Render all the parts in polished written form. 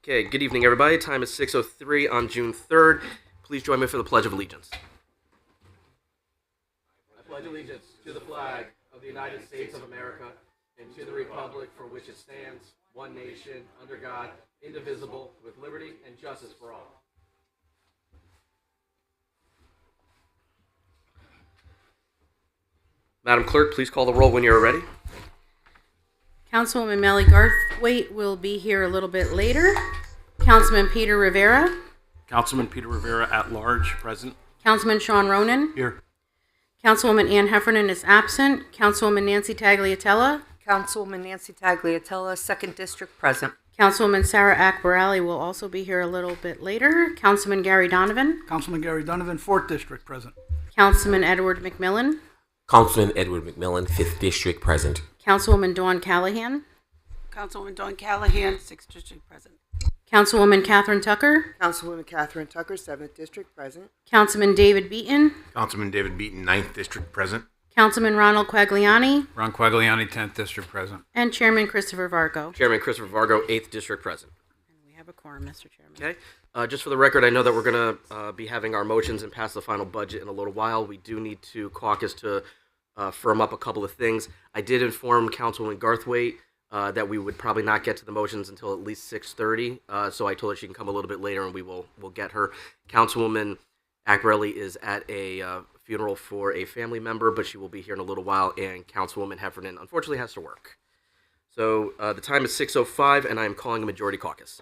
Okay, good evening, everybody. Time is 6:03 on June 3rd. Please join me for the Pledge of Allegiance. I pledge allegiance to the flag of the United States of America and to the republic for which it stands, one nation, under God, indivisible, with liberty and justice for all. Madam Clerk, please call the roll when you're ready. Councilwoman Melly Garthwaite will be here a little bit later. Councilman Peter Rivera. Councilman Peter Rivera at large, present. Councilman Sean Ronan. Here. Councilwoman Ann Heffernan is absent. Councilwoman Nancy Tagliatella. Councilwoman Nancy Tagliatella, 2nd District, present. Councilwoman Sarah Akbarali will also be here a little bit later. Councilman Gary Donovan. Councilman Gary Donovan, 4th District, present. Councilman Edward McMillan. Councilman Edward McMillan, 5th District, present. Councilwoman Dawn Callahan. Councilwoman Dawn Callahan, 6th District, present. Councilwoman Catherine Tucker. Councilwoman Catherine Tucker, 7th District, present. Councilman David Beaton. Councilman David Beaton, 9th District, present. Councilman Ronald Quagliani. Ron Quagliani, 10th District, present. And Chairman Christopher Vargo. Chairman Christopher Vargo, 8th District, present. And we have a quorum, Mr. Chairman. Okay. Just for the record, I know that we're going to be having our motions and pass the final budget in a little while. We do need to caucus to firm up a couple of things. I did inform Councilwoman Garthwaite that we would probably not get to the motions until at least 6:30. So I told her she can come a little bit later, and we'll get her. Councilwoman Akbarelli is at a funeral for a family member, but she will be here in a little while. And Councilwoman Heffernan unfortunately has to work. So the time is 6:05, and I am calling a majority caucus.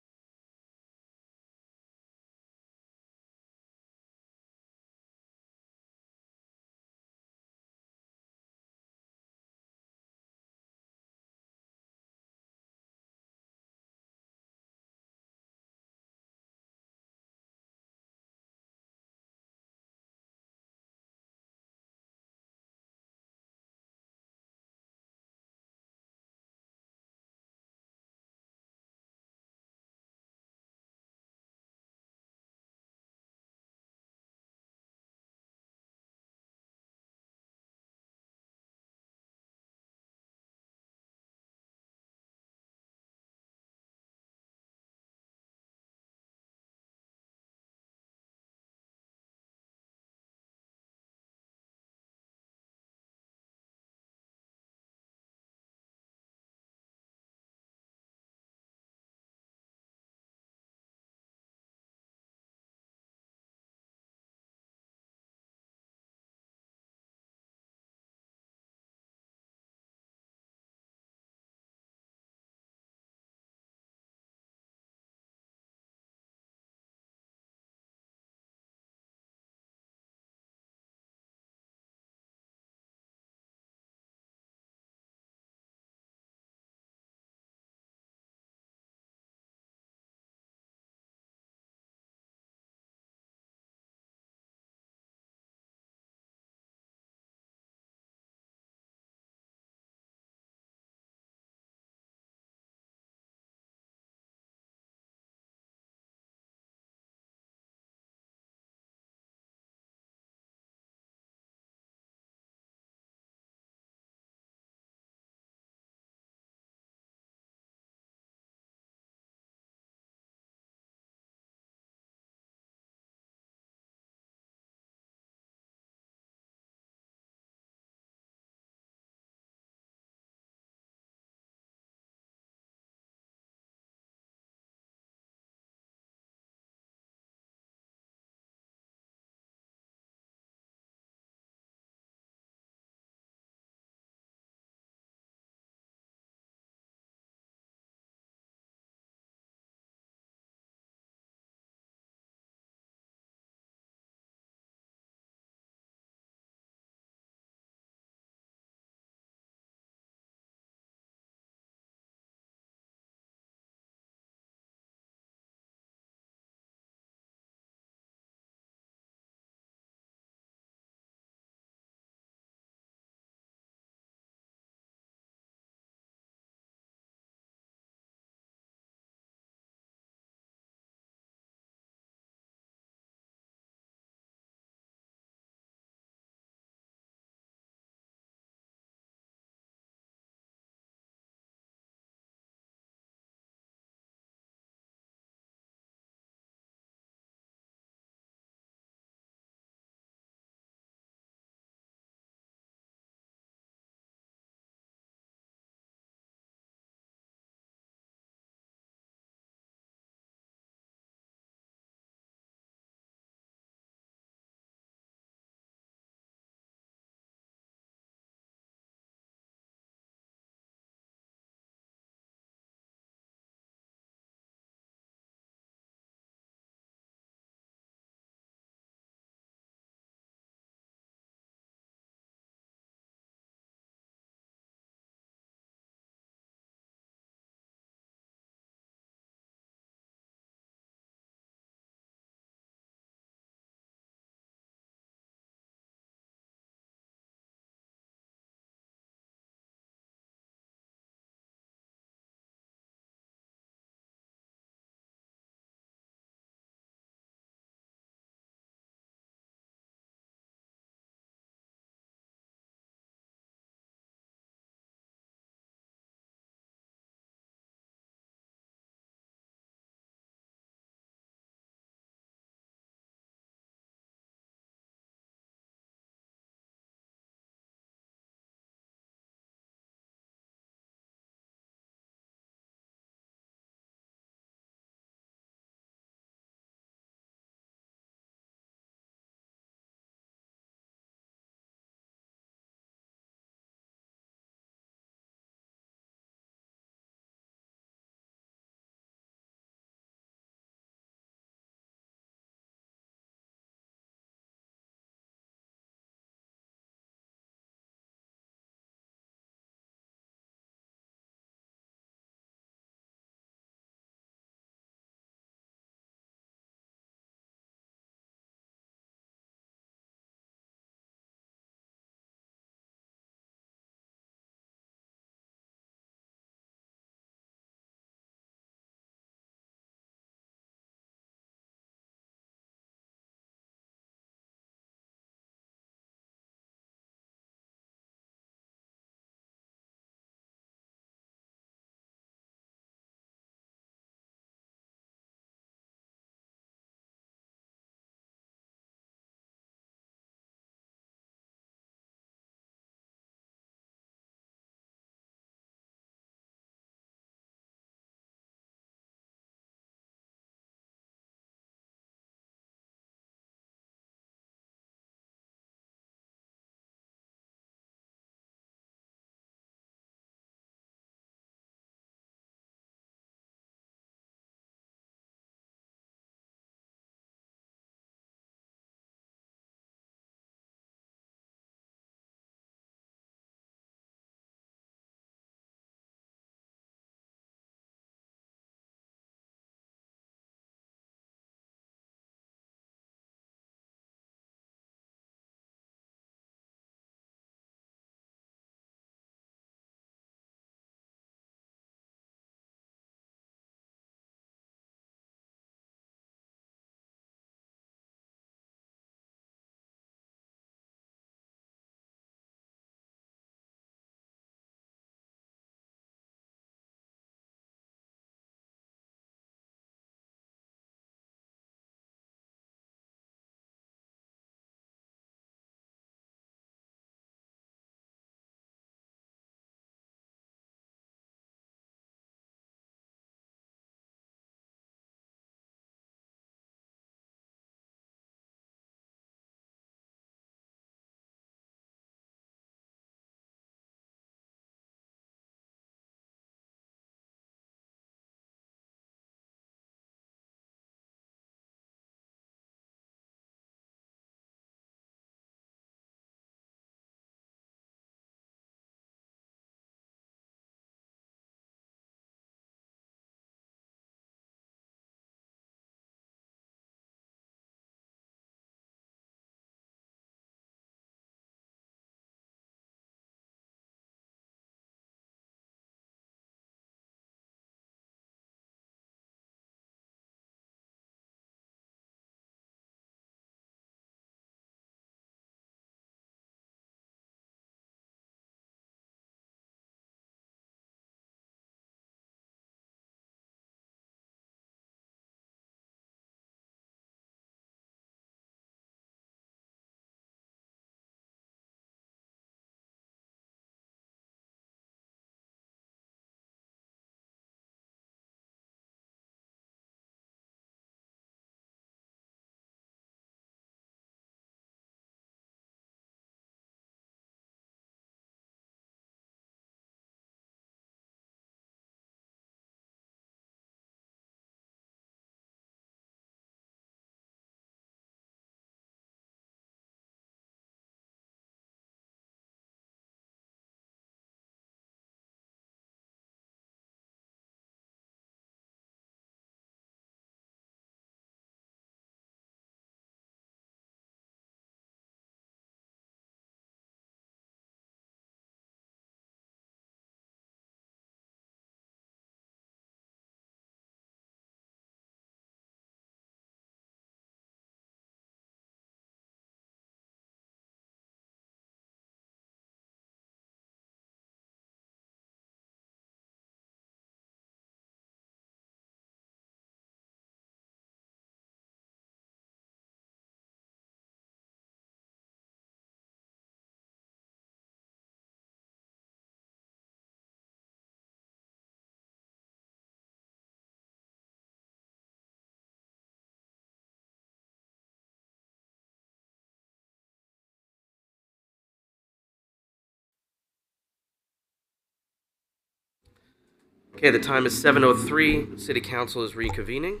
Okay, the time is 7:03. City Council is reconvening.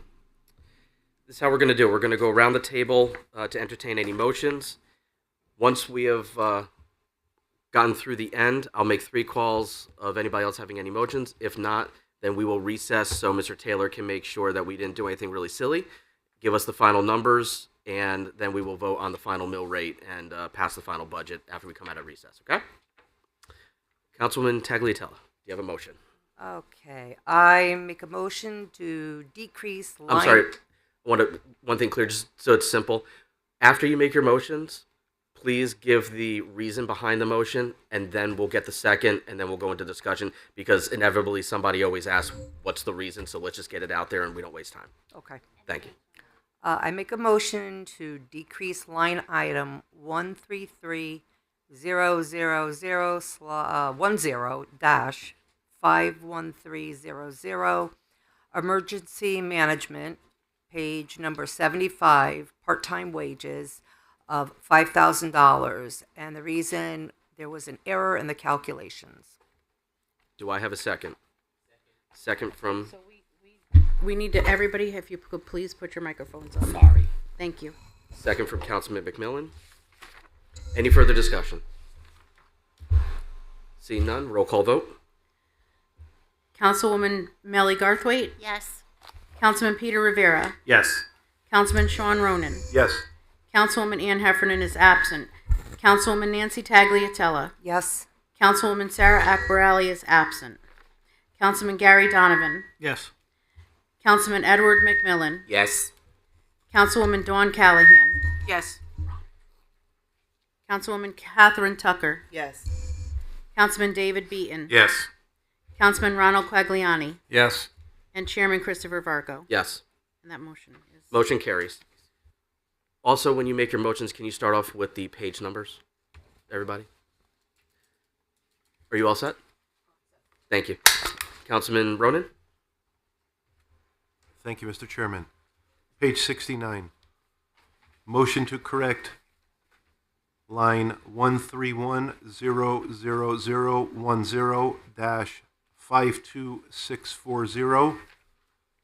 This is how we're going to do it. We're going to go around the table to entertain any motions. Once we have gotten through the end, I'll make 3 calls of anybody else having any motions. If not, then we will recess so Mr. Taylor can make sure that we didn't do anything really silly, give us the final numbers, and then we will vote on the final mill rate and pass the final budget after we come out of recess, okay? Councilman Tagliatella, do you have a motion? Okay, I make a motion to decrease line. I'm sorry, I want one thing clear, just so it's simple. After you make your motions, please give the reason behind the motion, and then we'll get the second, and then we'll go into discussion, because inevitably somebody always asks, what's the reason? So let's just get it out there and we don't waste time. Okay. Thank you. I make a motion to decrease line item 133-000-51300, emergency management, page number 75, part-time wages of $5,000. And the reason, there was an error in the calculations. Do I have a second? Second from, So we need to, everybody, if you could please put your microphones on. Sorry. Thank you. second from Councilman McMillan. Any further discussion? Seeing none, roll call vote. Councilwoman Melly Garthwaite, Yes. Councilman Peter Rivera, Yes. Councilman Sean Ronan, Yes. Councilwoman Ann Heffernan is absent, Councilwoman Nancy Tagliatella, Yes. Councilwoman Sarah Akbarali is absent, Councilman Gary Donovan, Yes. Councilman Edward McMillan, Yes. Councilwoman Dawn Callahan, Yes. Councilwoman Catherine Tucker, Yes. Councilman David Beaton, Yes. Councilman Ronald Quagliani, Yes. and Chairman Christopher Vargo. Yes. And that motion is... Motion carries. Also, when you make your motions, can you start off with the page numbers? Everybody? Are you all set? Thank you. Councilman Ronan? Thank you, Mr. Chairman. Page 69. Motion to correct line 131-00010-52640,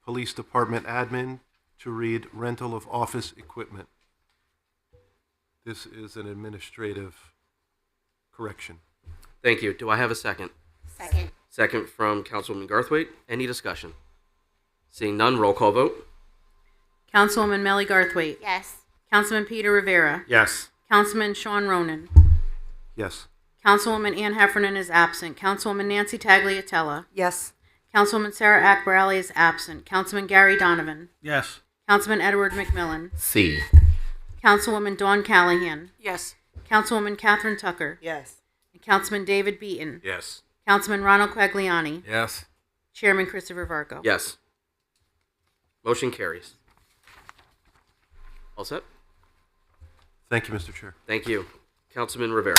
Police Department Admin, to read rental of office equipment. This is an administrative correction. Thank you. Do I have a second? Second. Second from Councilwoman Garthwaite. Any discussion? Seeing none, roll call vote. Councilwoman Melly Garthwaite, Yes. Councilman Peter Rivera, Yes. Councilman Sean Ronan, Yes. Councilwoman Ann Heffernan is absent, Councilwoman Nancy Tagliatella, Yes. Councilwoman Sarah Akbarali is absent, Councilman Gary Donovan, Yes. Councilman Edward McMillan, C. Councilwoman Dawn Callahan, Yes. Councilwoman Catherine Tucker, Yes. and Councilman David Beaton, Yes. Councilman Ronald Quagliani, Yes. Chairman Christopher Vargo. Yes. Motion carries. All set? Thank you, Mr. Chair. Thank you. Councilman Rivera.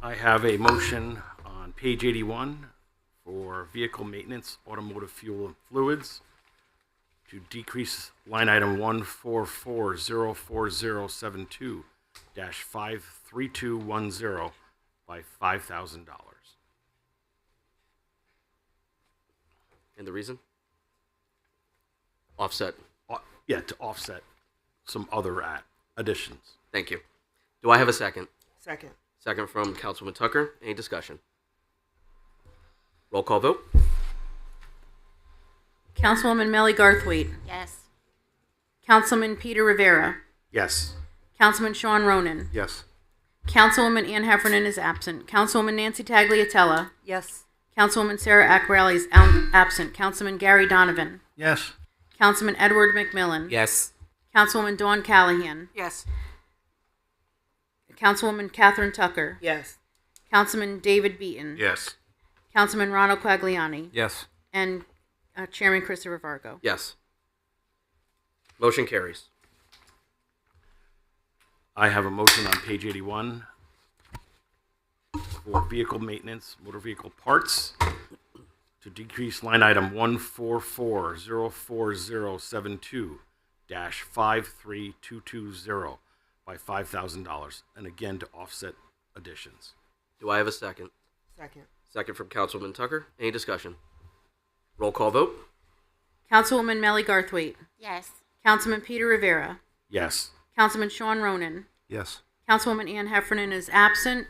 I have a motion on page 81 for vehicle maintenance, automotive fuel and fluids, to decrease line item 144-04072-53210 by $5,000. And the reason? Offset. Yeah, to offset some other additions. Thank you. Do I have a second? Second. Second from Councilman Tucker. Any discussion? Roll call vote. Councilwoman Melly Garthwaite, Yes. Councilman Peter Rivera, Yes. Councilman Sean Ronan, Yes. Councilwoman Ann Heffernan is absent, Councilwoman Nancy Tagliatella, Yes. Councilwoman Sarah Akbarali is absent, Councilman Gary Donovan, Yes. Councilman Edward McMillan, Yes. Councilwoman Dawn Callahan, Yes. Councilwoman Catherine Tucker, Yes. Councilman David Beaton, Yes. Councilman Ronald Quagliani, Yes. and Chairman Christopher Vargo. Yes. Motion carries. I have a motion on page 81 for vehicle maintenance, motor vehicle parts, to decrease line item 144-04072-53220 by $5,000, and again to offset additions. Do I have a second? Second. Second from Councilwoman Tucker. Any discussion? Roll call vote. Councilwoman Melly Garthwaite. Yes. Councilman Peter Rivera. Yes. Councilman Sean Ronan. Yes. Councilwoman Ann Heffernan is absent.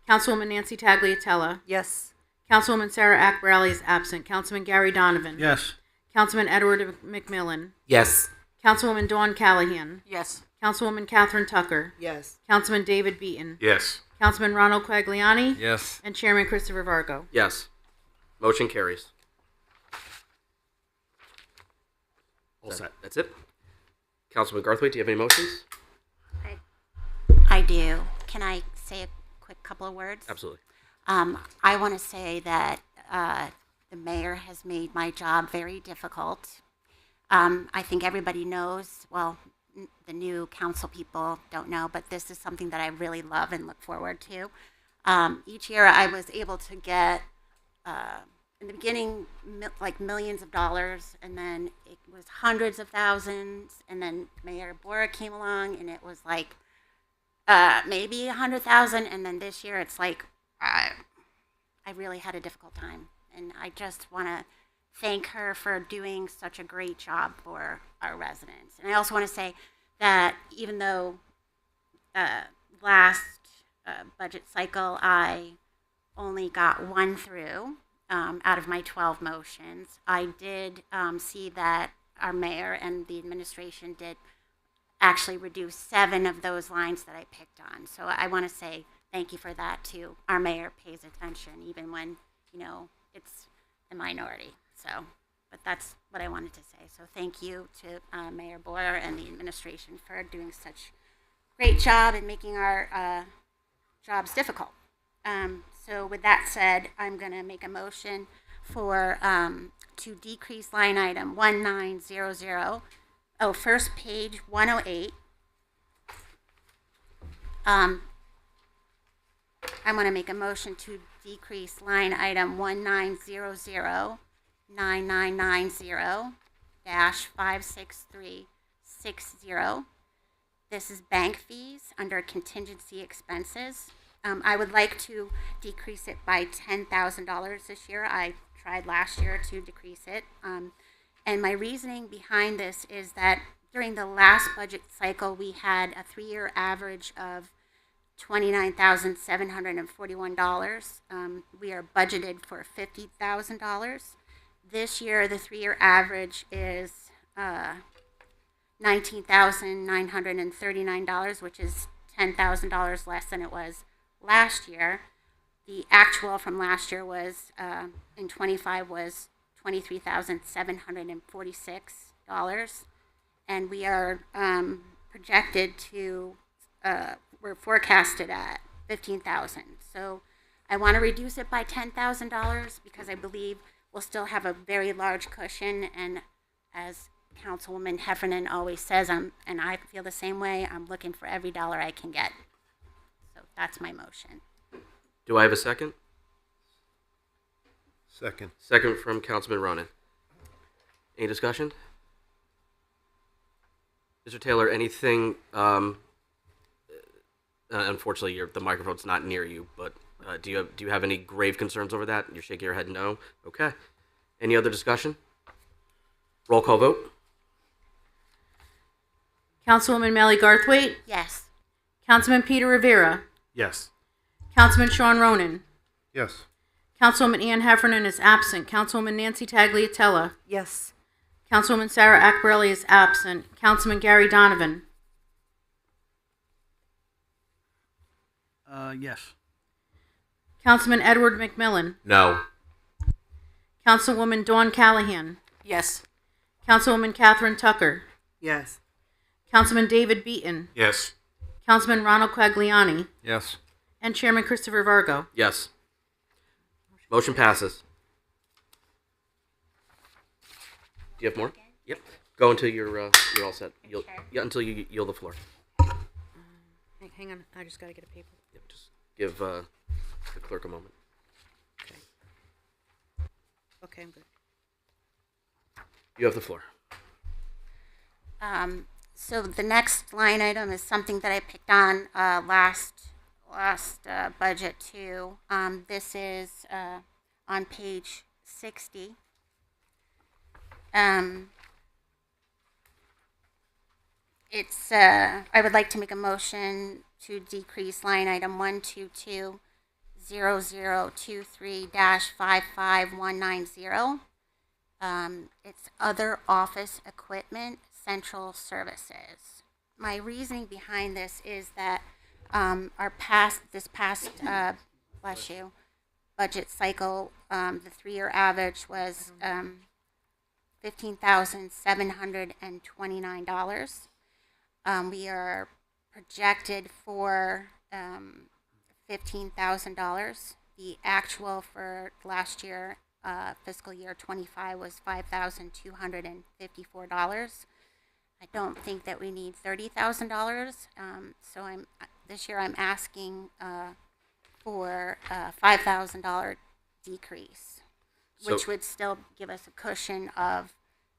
Councilwoman Nancy Tagliatella. Yes. Councilwoman Sarah Akbarali is absent. Councilman Gary Donovan. Yes. Councilman Edward McMillan. Yes. Councilwoman Dawn Callahan. Yes. Councilwoman Catherine Tucker. Yes. Councilman David Beaton. Yes. Councilman Ronald Quagliani. Yes. And Chairman Christopher Vargo. Yes. Motion carries. All set. That's it. Councilman Garthwaite, do you have any motions? I do. Can I say a quick couple of words? Absolutely. I want to say that the mayor has made my job very difficult. I think everybody knows, well, the new council people don't know, but this is something that I really love and look forward to. Each year I was able to get, in the beginning, like millions of dollars, and then it was hundreds of thousands, and then Mayor Bora came along, and it was like maybe 100,000, and then this year it's like I really had a difficult time, and I just want to thank her for doing such a great job for our residents. And I also want to say that even though last budget cycle I only got one through out of my 12 motions, I did see that our mayor and the administration did actually reduce 7 of those lines that I picked on. So I want to say thank you for that too. Our mayor pays attention even when, it's the minority. So, but that's what I wanted to say. So thank you to Mayor Boyer and the administration for doing such great job in making our jobs difficult. So with that said, I'm going to make a motion for to decrease line item 1900. Oh, first page 108. I want to make a motion to decrease line item 1900 9990 56360. This is bank fees under contingency expenses. I would like to decrease it by $10,000 this year. I tried last year to decrease it. And my reasoning behind this is that during the last budget cycle, we had a 3-year average of $29,741. We are budgeted for $50,000. This year, the 3-year average is $19,939, which is $10,000 less than it was last year. The actual from last year was in 25 was $23,746, and we are projected to we're forecasted at $15,000. So I want to reduce it by $10,000 because I believe we'll still have a very large cushion, and as Councilwoman Heffernan always says, and I feel the same way, I'm looking for every dollar I can get. So that's my motion. Do I have a second? Second. Second from Councilman Ronan. Any discussion? Mr. Taylor, anything, unfortunately the microphone's not near you, but do you have any grave concerns over that? You're shaking your head no? Okay. Any other discussion? Roll call vote. Councilwoman Melly Garthwaite. Yes. Councilman Peter Rivera. Yes. Councilman Sean Ronan. Yes. Councilwoman Ann Heffernan is absent. Councilwoman Nancy Tagliatella. Yes. Councilwoman Sarah Akbarali is absent. Councilman Gary Donovan. Yes. Councilman Edward McMillan. No. Councilwoman Dawn Callahan. Yes. Councilwoman Catherine Tucker. Yes. Councilman David Beaton. Yes. Councilman Ronald Quagliani. Yes. And Chairman Christopher Vargo. Yes. Motion passes. Do you have more? Yep. Go until you're all set. Yeah, until you yield the floor. Hang on, I just got to get a paper. Yep, just give the clerk a moment. Okay, I'm good. You have the floor. So the next line item is something that I picked on last budget too. This is on page 60. I would like to make a motion to decrease line item 122-0023-55190. It's other office equipment, central services. My reasoning behind this is that this past bless you, budget cycle, the 3-year average was $15,729. We are projected for $15,000. The actual for last year, fiscal year 25, was $5,254. I don't think that we need $30,000. So this year I'm asking for a $5,000 decrease, which would still give us a cushion of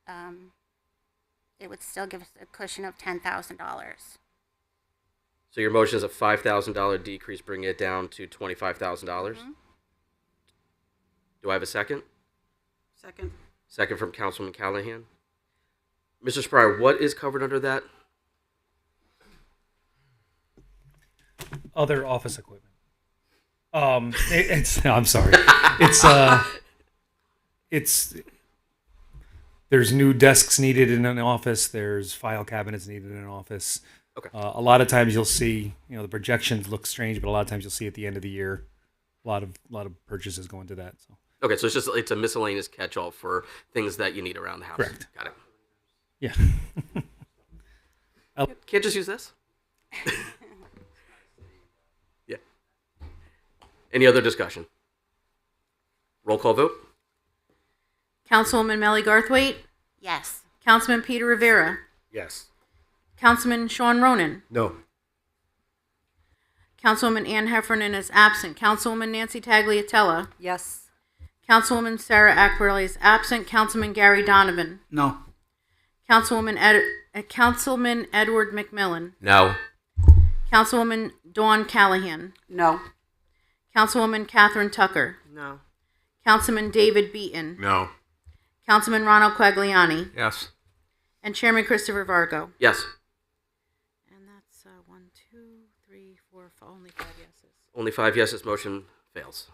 $10,000. So your motion is a $5,000 decrease, bringing it down to $25,000. Do I have a second? Second. Second from Councilman Callahan. Mr. Spryer, what is covered under that? Other office equipment. I'm sorry. It's there's new desks needed in an office. There's file cabinets needed in an office. Okay. A lot of times you'll see, the projections look strange, but a lot of times you'll see at the end of the year, a lot of purchases go into that. So. Okay, so it's a miscellaneous catch-all for things that you need around the house. Correct. Got it. Yeah. Can't just use this? Yeah. Any other discussion? Roll call vote. Councilwoman Melly Garthwaite, Yes. Councilman Peter Rivera, Yes. Councilman Sean Ronan, No. Councilwoman Ann Heffernan is absent, Councilwoman Nancy Tagliatella, Yes. Councilwoman Sarah Acquarelli is absent, Councilman Gary Donovan, No. Councilman Edward McMillan, No. Councilwoman Dawn Callahan, No. Councilwoman Catherine Tucker, No. Councilman David Beaton, No. Councilman Ronald Quagliani, Yes. and Chairman Christopher Vargo. Yes. And that's 1, 2, 3, 4, only 5 yeses. Only 5 yeses. Motion fails.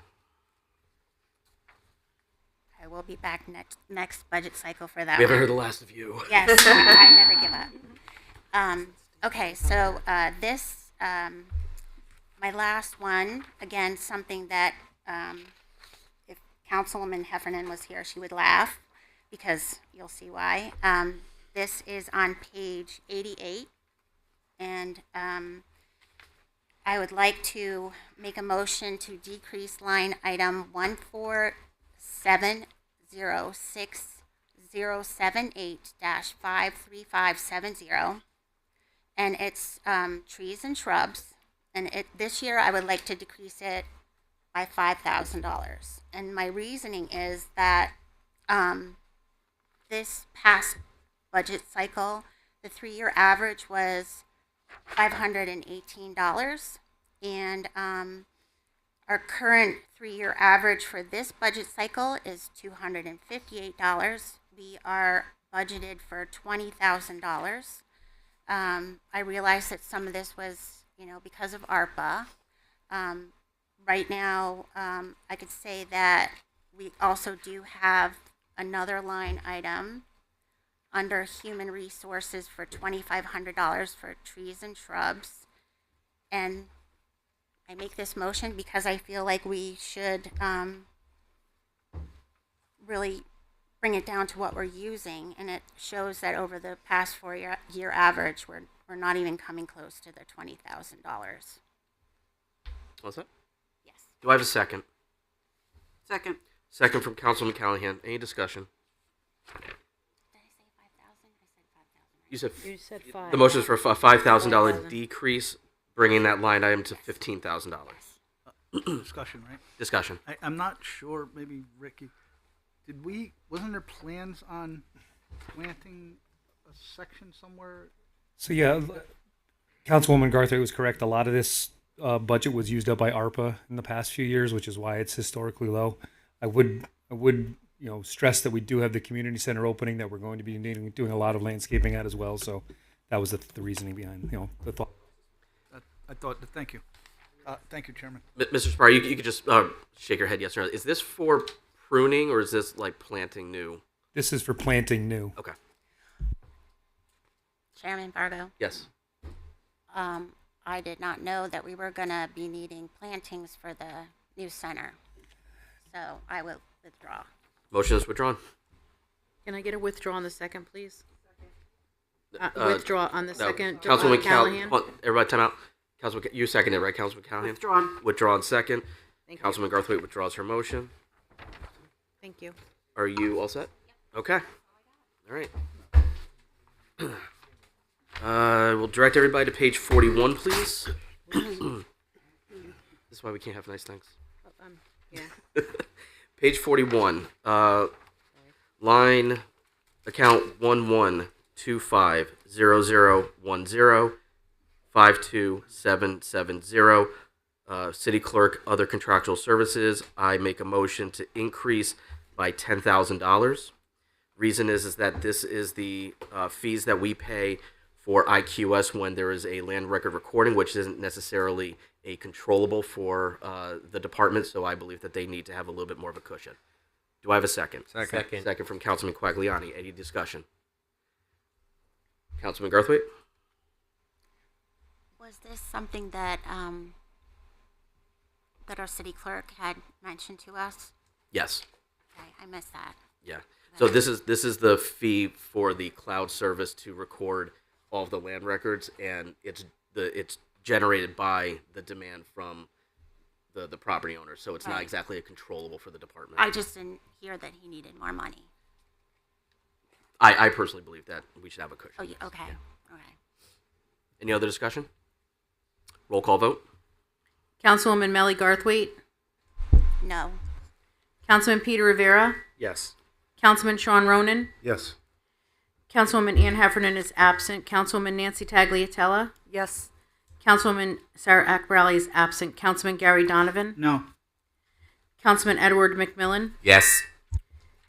I will be back next budget cycle for that We haven't one. heard the last of you. Yes, I never give up. Okay, so this, my last one, again, something that if Councilwoman Heffernan was here, she would laugh, because you'll see why. This is on page 88, and I would like to make a motion to decrease line item 1470678-53570, and it's trees and shrubs. And this year I would like to decrease it by $5,000. And my reasoning is that this past budget cycle, the 3-year average was $518, and our current 3-year average for this budget cycle is $258. We are budgeted for $20,000. I realize that some of this was, because of ARPA. Right now, I could say that we also do have another line item under human resources for $2,500 for trees and shrubs. And I make this motion because I feel like we should really bring it down to what we're using. And it shows that over the past 4-year average, we're not even coming close to the $20,000. What's that? Yes. Do I have a second? Second. Second from Councilman Callahan. Any discussion? Did I say 5,000? I said 5,000. You said You said 5. the motion is for a $5,000 $5,000. decrease, bringing that line item to $15,000. Discussion, right? Discussion. I'm not sure, maybe Ricky, wasn't there plans on planting a section somewhere? So yeah, Councilwoman Garthwaite was correct. A lot of this budget was used up by ARPA in the past few years, which is why it's historically low. I would stress that we do have the community center opening that we're going to be doing a lot of landscaping at as well. So that was the reasoning behind the thought. I thought, thank you. Thank you, Chairman. Mr. Spar, you could just shake your head yes or no. Is this for pruning or is this like planting new? This is for planting new. Okay. Chairman Vargo, Yes. I did not know that we were going to be needing plantings for the new center. So I will withdraw. Motion is withdrawn. Can I get a withdraw on the second, please? Withdraw on the second. Councilwoman Callahan. Everybody, time out. Councilman, you seconded it, right, Councilman Callahan? Withdrawn. Withdraw on second. Thank you. Councilman Garthwaite withdraws her motion. Thank you. Are you all set? Okay. All right. We'll direct everybody to page 41, please. This is why we can't have nice things. Yeah. Page 41, line account 11250010527770, city clerk, other contractual services. I make a motion to increase by $10,000. Reason is that this is the fees that we pay for IQS when there is a land record recording, which isn't necessarily a controllable for the department, so I believe that they need to have a little bit more of a cushion. Do I have a second? Second. Second from Councilman Quagliani. Any discussion? Councilman Garthwaite? Was this something that that our city clerk had mentioned to us? Yes. Okay, I missed that. Yeah. So this is the fee for the cloud service to record all of the land records, and it's generated by the demand from the property owner. So it's not Right. exactly a controllable for the department. I just didn't hear that he needed more money. I personally believe that we should have a cushion. Oh, yeah, okay. All right. Any other discussion? Roll call vote. Councilwoman Melly Garthwaite. No. Councilman Peter Rivera. Yes. Councilman Sean Ronan. Yes. Councilwoman Ann Heffernan is absent. Councilwoman Nancy Tagliatella. Yes. Councilwoman Sarah Akbarali is absent. Councilman Gary Donovan. No. Councilman Edward McMillan. Yes.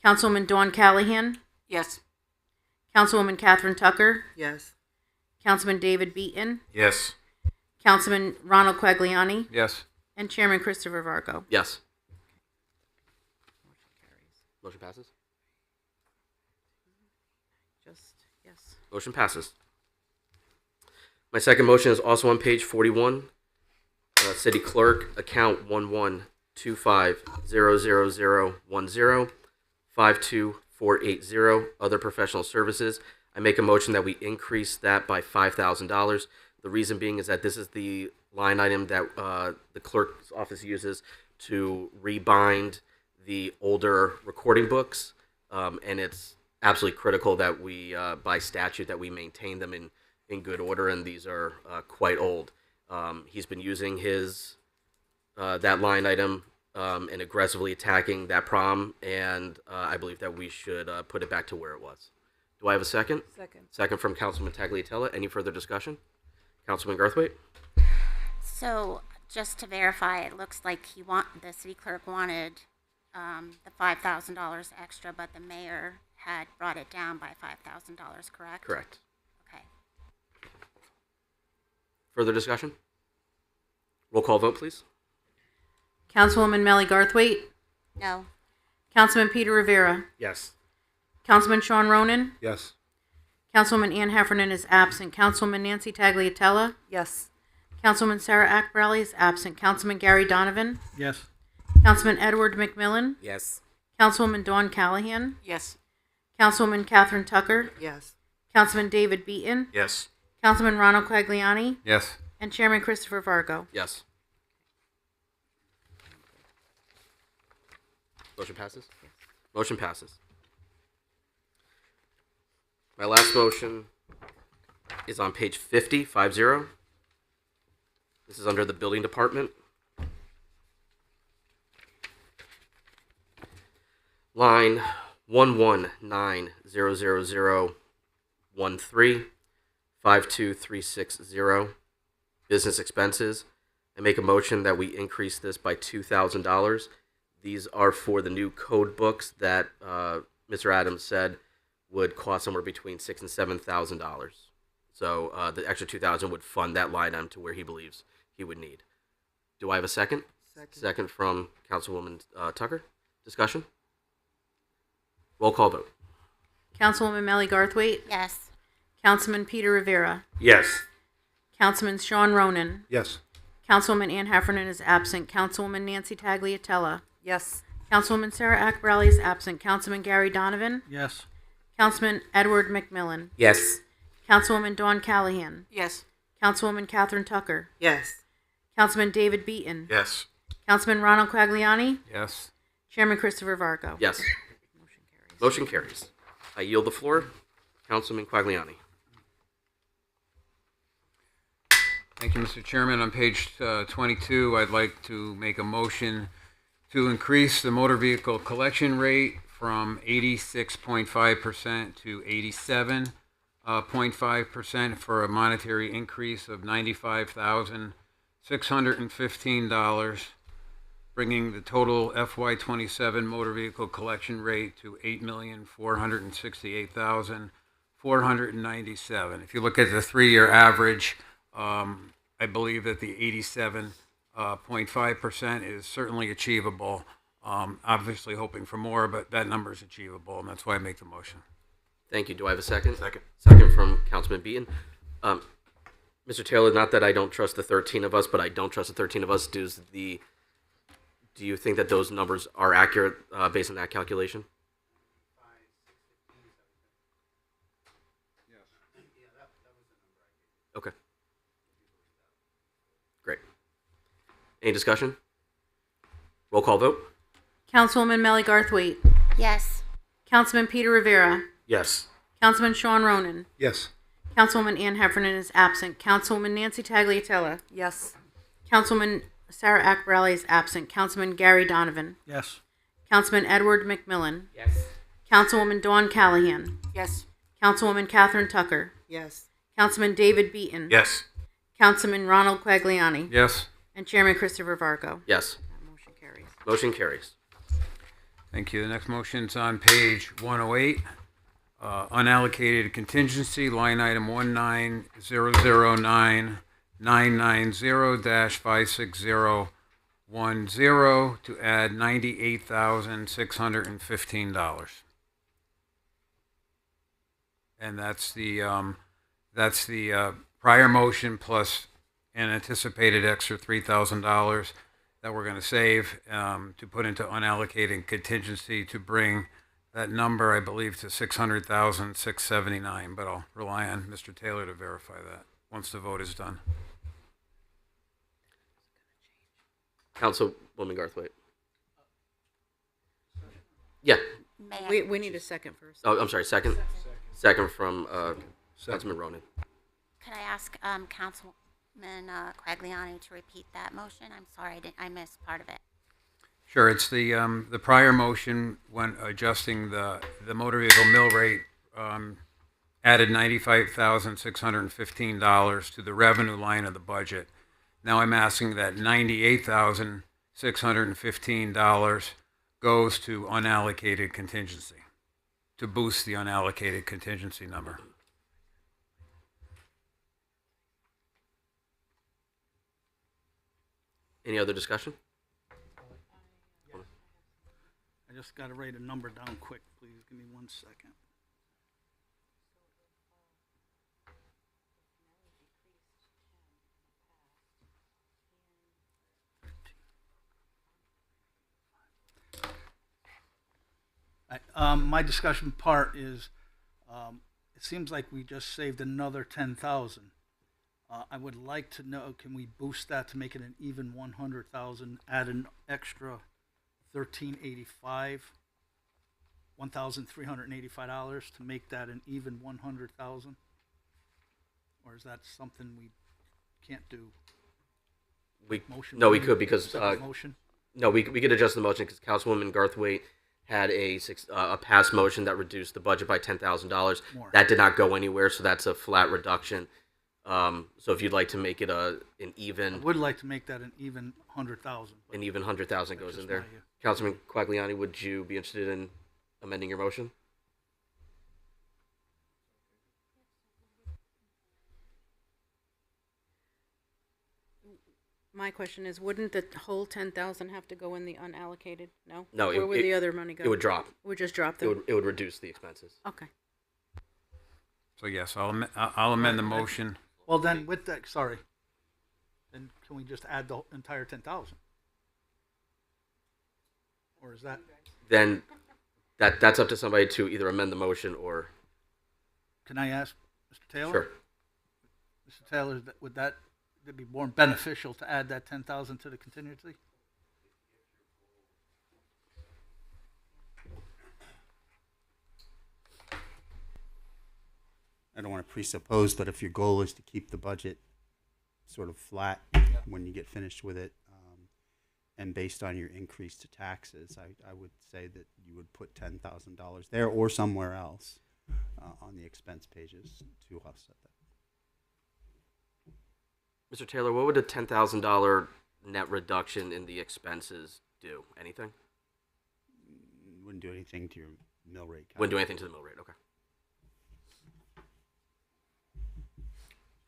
Councilwoman Dawn Callahan. Yes. Councilwoman Catherine Tucker. Yes. Councilman David Beaton. Yes. Councilman Ronald Quagliani. Yes. And Chairman Christopher Vargo. Yes. Motion passes. Yes. Motion passes. My second motion is also on page 41. City clerk, account 11250010524480, other professional services. I make a motion that we increase that by $5,000. The reason being is that this is the line item that the clerk's office uses to rebind the older recording books, and it's absolutely critical that we, by statute, that we maintain them in good order, and these are quite old. He's been using his that line item and aggressively attacking that problem, and I believe that we should put it back to where it was. Do I have a second? Second. Second from Councilman Tagliatella. Any further discussion? Councilman Garthwaite? So just to verify, it looks like the city clerk wanted the $5,000 extra, but the mayor had brought it down by $5,000, correct? Correct. Okay. Further discussion? Roll call vote, please. Councilwoman Melly Garthwaite. No. Councilman Peter Rivera. Yes. Councilman Sean Ronan. Yes. Councilwoman Ann Heffernan is absent. Councilwoman Nancy Tagliatella. Yes. Councilwoman Sarah Akbarali is absent. Councilman Gary Donovan. Yes. Councilman Edward McMillan. Yes. Councilwoman Dawn Callahan. Yes. Councilwoman Catherine Tucker. Yes. Councilman David Beaton. Yes. Councilman Ronald Quagliani. Yes. And Chairman Christopher Vargo. Yes. Motion passes? Motion passes. My last motion is on page 50. This is under the building department. Line 1190013523660, business expenses. I make a motion that we increase this by $2,000. These are for the new code books that Mr. Adams said would cost somewhere between $6,000 and $7,000. So the extra $2,000 would fund that line item to where he believes he would need. Do I have a second? Second from Councilwoman Tucker. Discussion? Roll call vote. Councilwoman Melly Garthwaite, Yes. Councilman Peter Rivera, Yes. Councilman Sean Ronan, Yes. Councilwoman Ann Heffernan is absent, Councilwoman Nancy Tagliatella, Yes. Councilwoman Sarah Akbarelli is absent, Councilman Gary Donovan, Yes. Councilman Edward McMillan, Yes. Councilwoman Dawn Callahan, Yes. Councilwoman Catherine Tucker, Yes. Councilman David Beaton, Yes. Councilman Ronald Quagliani, Yes. Chairman Christopher Varco. Yes. Motion carries. I yield the floor. Councilman Quagliani. Thank you, Mr. Chairman. On page 22, I'd like to make a motion to increase the motor vehicle collection rate from 86.5% to 87.5% for a monetary increase of $95,615, bringing the total FY27 motor vehicle collection rate to $8,468,497. If you look at the 3-year average, I believe that the 87.5% is certainly achievable. Obviously hoping for more, but that number is achievable, and that's why I make the motion. Thank you. Do I have a second? Second. Second from Councilman Beaton. Mr. Taylor, not that I don't trust the 13 of us, but I don't trust the 13 of us. Do you think that those numbers are accurate based on that calculation? Okay. Great. Any discussion? Roll call vote. Councilwoman Melly Garthwaite, Yes. Councilman Peter Rivera, Yes. Councilman Sean Ronan, Yes. Councilwoman Ann Heffernan is absent, Councilwoman Nancy Tagliatella, Yes. Councilwoman Sarah Akbarelli is absent, Councilman Gary Donovan, Yes. Councilman Edward McMillan, Yes. Councilwoman Dawn Callahan, Yes. Councilwoman Catherine Tucker, Yes. Councilman David Beaton, Yes. Councilman Ronald Quagliani, Yes. and Chairman Christopher Varco. Yes. Motion carries. Motion carries. Thank you. The next motion's on page 108. Unallocated contingency, line item 1900990-56010 to add $98,615. And that's the prior motion plus an anticipated extra $3,000 that we're going to save to put into unallocated contingency to bring that number, I believe, to $600,679. But I'll rely on Mr. Taylor to verify that once the vote is done. Councilwoman Garthwaite. Yeah. May I- We need a second first. Oh, I'm sorry. Second. Second from Councilman Ronan. Could I ask Councilman Quagliani to repeat that motion? I'm sorry, I missed part of it. Sure, it's the prior motion when adjusting the motor vehicle mill rate added $95,615 to the revenue line of the budget. Now I'm asking that $98,615 goes to unallocated contingency to boost the unallocated contingency number. Any other discussion? I just got to write a number down quick, please. Give me 1 second. My discussion part is, it seems like we just saved another 10,000. I would like to know, can we boost that to make it an even 100,000? Add an extra 1,385 to make that an even 100,000? Or is that something we can't do? We Motion? no, we could because Separate motion? no, we could adjust the motion because Councilwoman Garthwaite had a past motion that reduced the budget by $10,000. More. That did not go anywhere, so that's a flat reduction. So if you'd like to make it an I even, would like to make that an even 100,000. an even 100,000 goes in there. Councilman Quagliani, would you be interested in amending your motion? My question is, wouldn't the whole 10,000 have to go in the unallocated? No? No, Where would the other money go? It would drop. It would just drop It would reduce the expenses. Okay. So yes, I'll amend the motion. Well, then with that, sorry. Then can we just add the entire 10,000? Or is that? Then that's up to somebody to either amend the motion or. Can I ask Mr. Taylor? Sure. Mr. Taylor, would that be more beneficial to add that 10,000 to the contingency? I don't want to presuppose, but if your goal is to keep the budget sort of flat when you get finished with it, and based on your increase to taxes, I would say that you would put $10,000 there or somewhere else on the expense pages to offset that. Mr. Taylor, what would a $10,000 net reduction in the expenses do? Anything? Wouldn't do anything to your mill rate. Wouldn't do anything to the mill rate. Okay.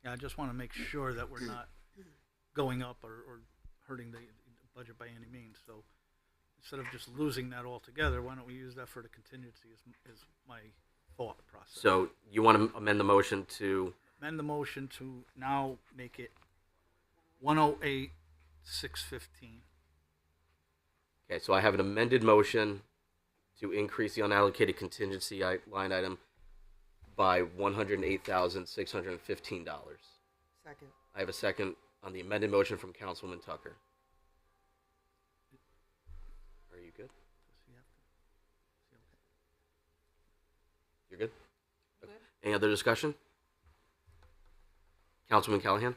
Yeah, I just want to make sure that we're not going up or hurting the budget by any means. So instead of just losing that altogether, why don't we use that for the contingency is my thought process. So you want to amend the motion to? Amend the motion to now make it 108,615. Okay, so I have an amended motion to increase the unallocated contingency line item by $108,615. Second. I have a second on the amended motion from Councilwoman Tucker. Are you good? You're good? Okay. Any other discussion? Councilman Callahan?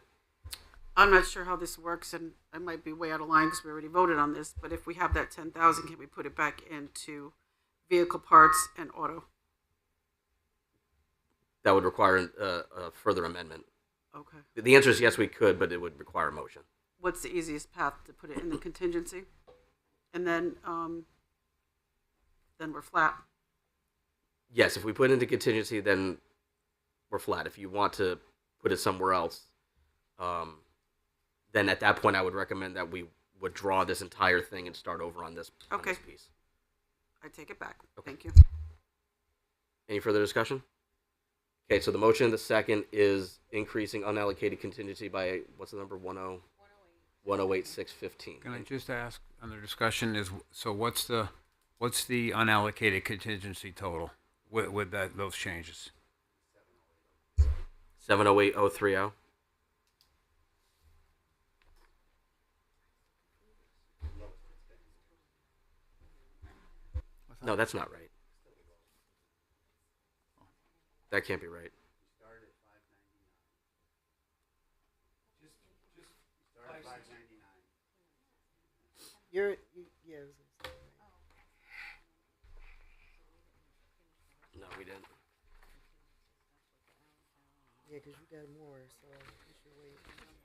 I'm not sure how this works, and I might be way out of line because we already voted on this, but if we have that 10,000, can we put it back into vehicle parts and auto? That would require a further amendment. Okay. The answer is yes, we could, but it would require a motion. What's the easiest path to put it in the contingency? And then we're flat. Yes, if we put it into contingency, then we're flat. If you want to put it somewhere else, then at that point I would recommend that we withdraw this entire thing and start over on this, on this piece. I take it back. Okay. Thank you. Any further discussion? Okay, so the motion in the second is increasing unallocated contingency by, what's the number, 108,615. Can I just ask under discussion is, so what's the unallocated contingency total with those changes? 708,030. No, that's not right. That can't be right. Yeah. No, we didn't. Yeah, because you got more, so you should wait.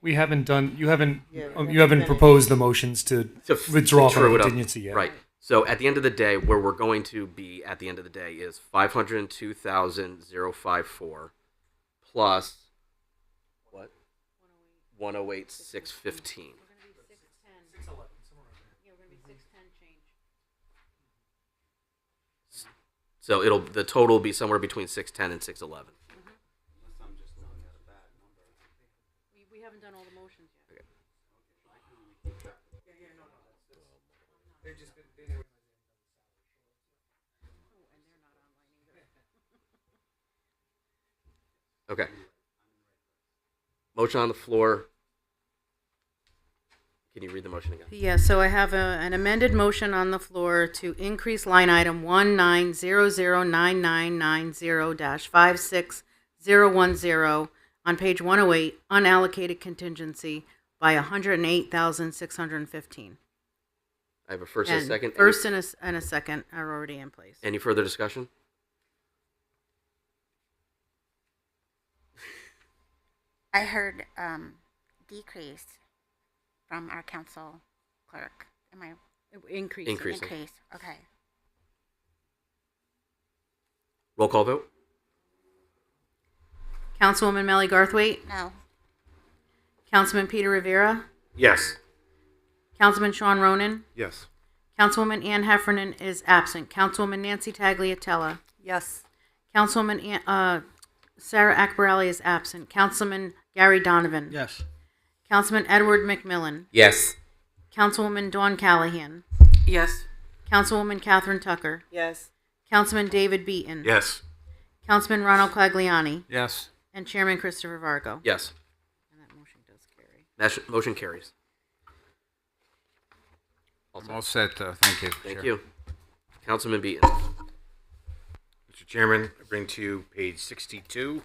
We haven't done. You haven't. Yeah, You haven't proposed the motions to withdraw from true it up. contingency yet. Right. So at the end of the day, where we're going to be at the end of the day is 502,054 plus what? 108,615. So the total will be somewhere between 610 and 611. We haven't done all the motions yet. Okay. Motion on the floor. Can you read the motion again? Yeah, so I have an amended motion on the floor to increase line item 1900990-56010 on page 108, unallocated contingency by 108,615. I have a first and a second. First and a second are already in place. Any further discussion? I heard decrease from our council clerk. Increase. Increasing. Increase. Okay. Roll call vote? Councilwoman Melly Garthwaite, No. Councilman Peter Rivera, Yes. Councilman Sean Ronan, Yes. Councilwoman Ann Heffernan is absent. Councilwoman Nancy Tagliatella, Yes. Councilwoman Sarah Akbarelli is absent. Councilman Gary Donovan, Yes. Councilman Edward McMillan, Yes. Councilwoman Dawn Callahan, Yes. Councilwoman Catherine Tucker, Yes. Councilman David Beaton, Yes. Councilman Ronald Quagliani, Yes. and Chairman Christopher Vargo. Yes. And that motion does carry. Motion carries. I'm all set. Thank you. Thank Chair. you. Councilman Beaton. Mr. Chairman, I bring to you page 62.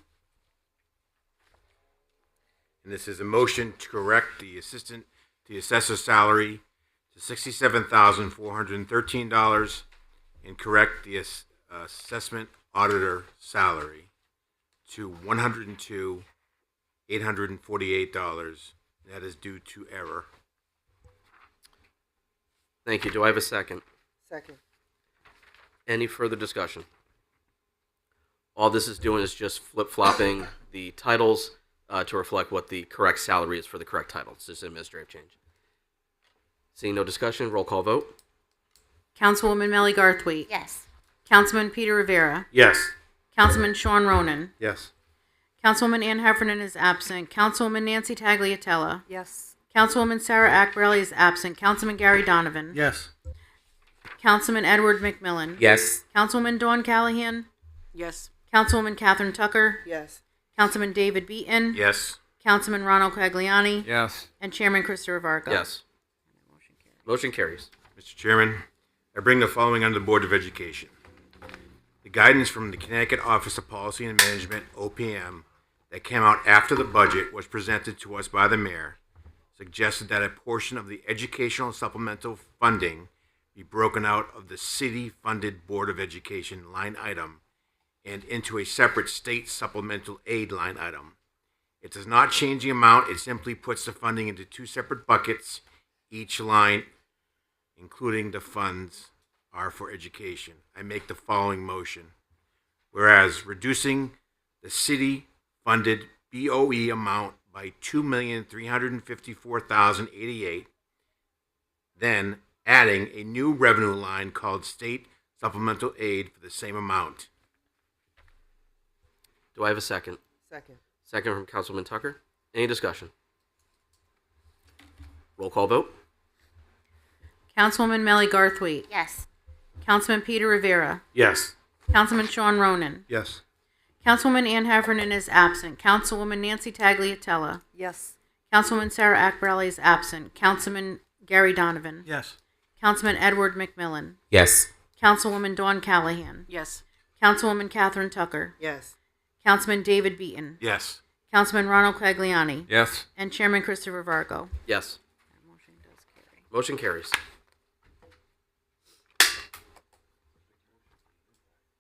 And this is a motion to correct the assessor's salary to $67,413 and correct the assessment auditor salary to $102,848. That is due to error. Thank you. Do I have a second? Second. Any further discussion? All this is doing is just flip-flopping the titles to reflect what the correct salary is for the correct title. It's just an administrative change. Seeing no discussion, roll call vote. Councilwoman Melly Garthwaite, Yes. Councilman Peter Rivera, Yes. Councilman Sean Ronan, Yes. Councilwoman Ann Heffernan is absent. Councilwoman Nancy Tagliatella, Yes. Councilwoman Sarah Akbarelli is absent. Councilman Gary Donovan, Yes. Councilman Edward McMillan, Yes. Councilwoman Dawn Callahan, Yes. Councilwoman Catherine Tucker, Yes. Councilman David Beaton, Yes. Councilman Ronald Quagliani, Yes. and Chairman Christopher Vargo. Yes. Motion carries. Mr. Chairman, I bring the following under the Board of Education. The guidance from the Connecticut Office of Policy and Management, OPM, that came out after the budget was presented to us by the mayor suggested that a portion of the educational supplemental funding be broken out of the city-funded Board of Education line item and into a separate state supplemental aid line item. It does not change the amount, it simply puts the funding into two separate buckets. Each line, including the funds, are for education. I make the following motion. Whereas reducing the city-funded BOE amount by $2,354,088, then adding a new revenue line called State Supplemental Aid for the same amount. Do I have a second? Second. Second from Councilman Tucker. Any discussion? Roll call vote. Councilwoman Melly Garthwaite, Yes. Councilman Peter Rivera, Yes. Councilman Sean Ronan, Yes. Councilwoman Ann Heffernan is absent. Councilwoman Nancy Tagliatella, Yes. Councilwoman Sarah Akbarelli is absent. Councilman Gary Donovan, Yes. Councilman Edward McMillan, Yes. Councilwoman Dawn Callahan, Yes. Councilwoman Catherine Tucker, Yes. Councilman David Beaton, Yes. Councilman Ronald Quagliani, Yes. and Chairman Christopher Vargo. Yes. Motion carries.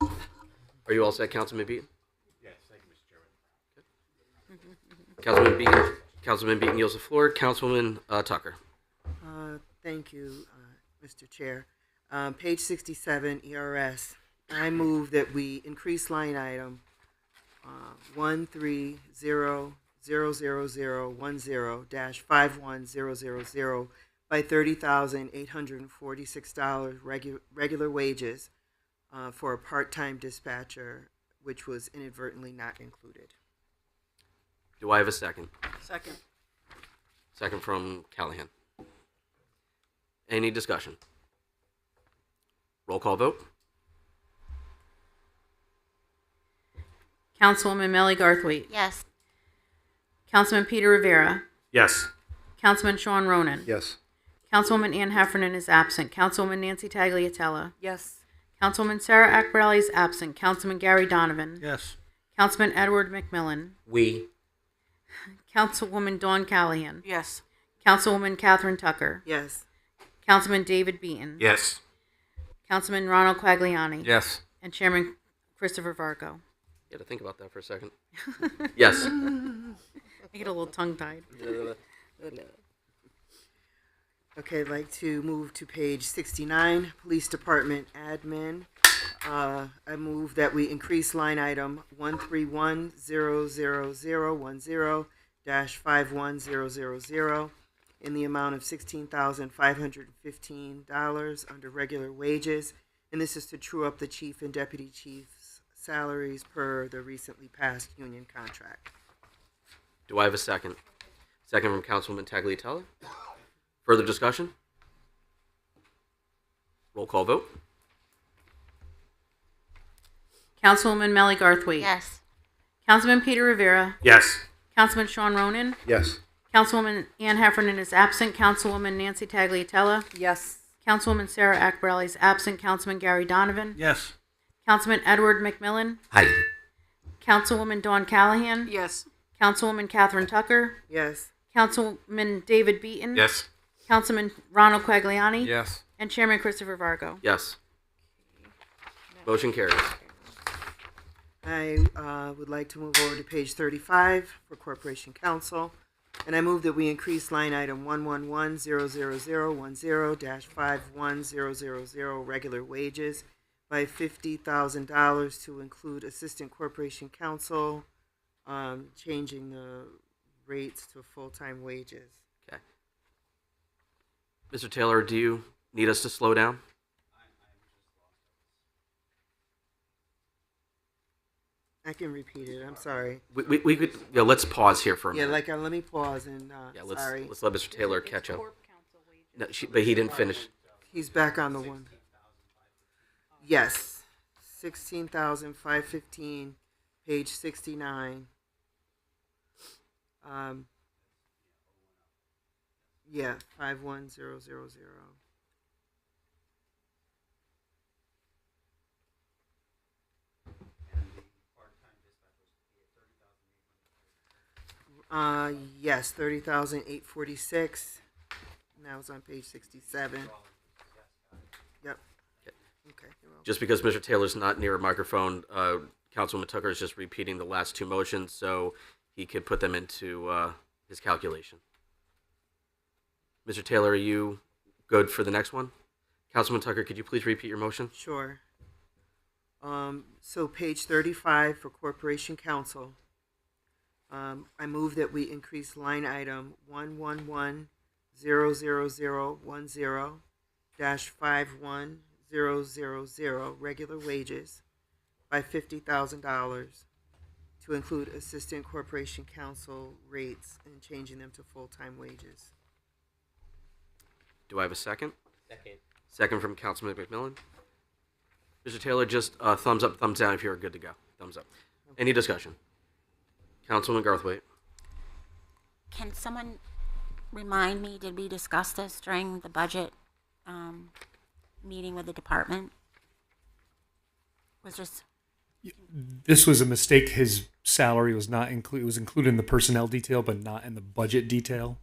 Are you all set, Councilman Beaton? Yes, thank you, Mr. Chairman. Councilman Beaton yields the floor. Councilwoman Tucker. Thank you, Mr. Chair. Page 67, ERS. I move that we increase line item 1300010-51000 by $30,846 regular wages for a part-time dispatcher, which was inadvertently not included. Do I have a second? Second. Second from Callahan. Any discussion? Roll call vote. Councilwoman Melly Garthwaite, Yes. Councilman Peter Rivera, Yes. Councilman Sean Ronan, Yes. Councilwoman Ann Heffernan is absent. Councilwoman Nancy Tagliatella, Yes. Councilwoman Sarah Akbarelli is absent. Councilman Gary Donovan, Yes. Councilman Edward McMillan, We. Councilwoman Dawn Callahan, Yes. Councilwoman Catherine Tucker, Yes. Councilman David Beaton, Yes. Councilman Ronald Quagliani, Yes. and Chairman Christopher Vargo. You had to think about that for a second. Yes. I get a little tongue-tied. Okay, I'd like to move to page 69, Police Department Admin. I move that we increase line item 131-00010-51000 in the amount of $16,515 under regular wages. And this is to true up the chief and deputy chief's salaries per the recently passed union contract. Do I have a second? Second from Councilwoman Tagliatella. Further discussion? Roll call vote. Councilwoman Melly Garthwaite. Yes. Councilman Peter Rivera. Yes. Councilman Sean Ronan. Yes. Councilwoman Ann Heffernan is absent. Councilwoman Nancy Tagliatella. Yes. Councilwoman Sarah Akbarelli is absent. Councilman Gary Donovan. Yes. Councilman Edward McMillan. Aye. Councilwoman Dawn Callahan. Yes. Councilwoman Catherine Tucker. Yes. Councilman David Beaton. Yes. Councilman Ronald Quagliani. Yes. And Chairman Christopher Vargo. Yes. Motion carries. I would like to move over to page 35 for Corporation Counsel, and I move that we increase line item 111-00010-51000 regular wages by $50,000 to include Assistant Corporation Counsel, changing the rates to full-time wages. Okay. Mr. Taylor, do you need us to slow down? I can repeat it. I'm sorry. We could, yeah, let's pause here for a Yeah, minute. let me pause and, Yeah, sorry. let's let Mr. Taylor catch up. No, but he didn't finish. He's back on the one. Yes, 16,515, page 69. Yeah, 51000. Yes, 30,846. Now it's on page 67. Yep. Okay. Just because Mr. Taylor's not near a microphone, Councilwoman Tucker is just repeating the last two motions so he could put them into his calculation. Mr. Taylor, are you good for the next one? Councilman Tucker, could you please repeat your motion? Sure. So page 35 for Corporation Counsel. I move that we increase line item 111-00010-51000 regular wages by $50,000 to include Assistant Corporation Counsel rates and changing them to full-time wages. Do I have a second? Second. Second from Councilman McMillan. Mr. Taylor, just thumbs up, thumbs down if you're good to go. Thumbs up. Any discussion? Councilman Garthwaite. Can someone remind me, did we discuss this during the budget meeting with the department? Was this? This was a mistake. His salary was not included. It was included in the personnel detail, but not in the budget detail.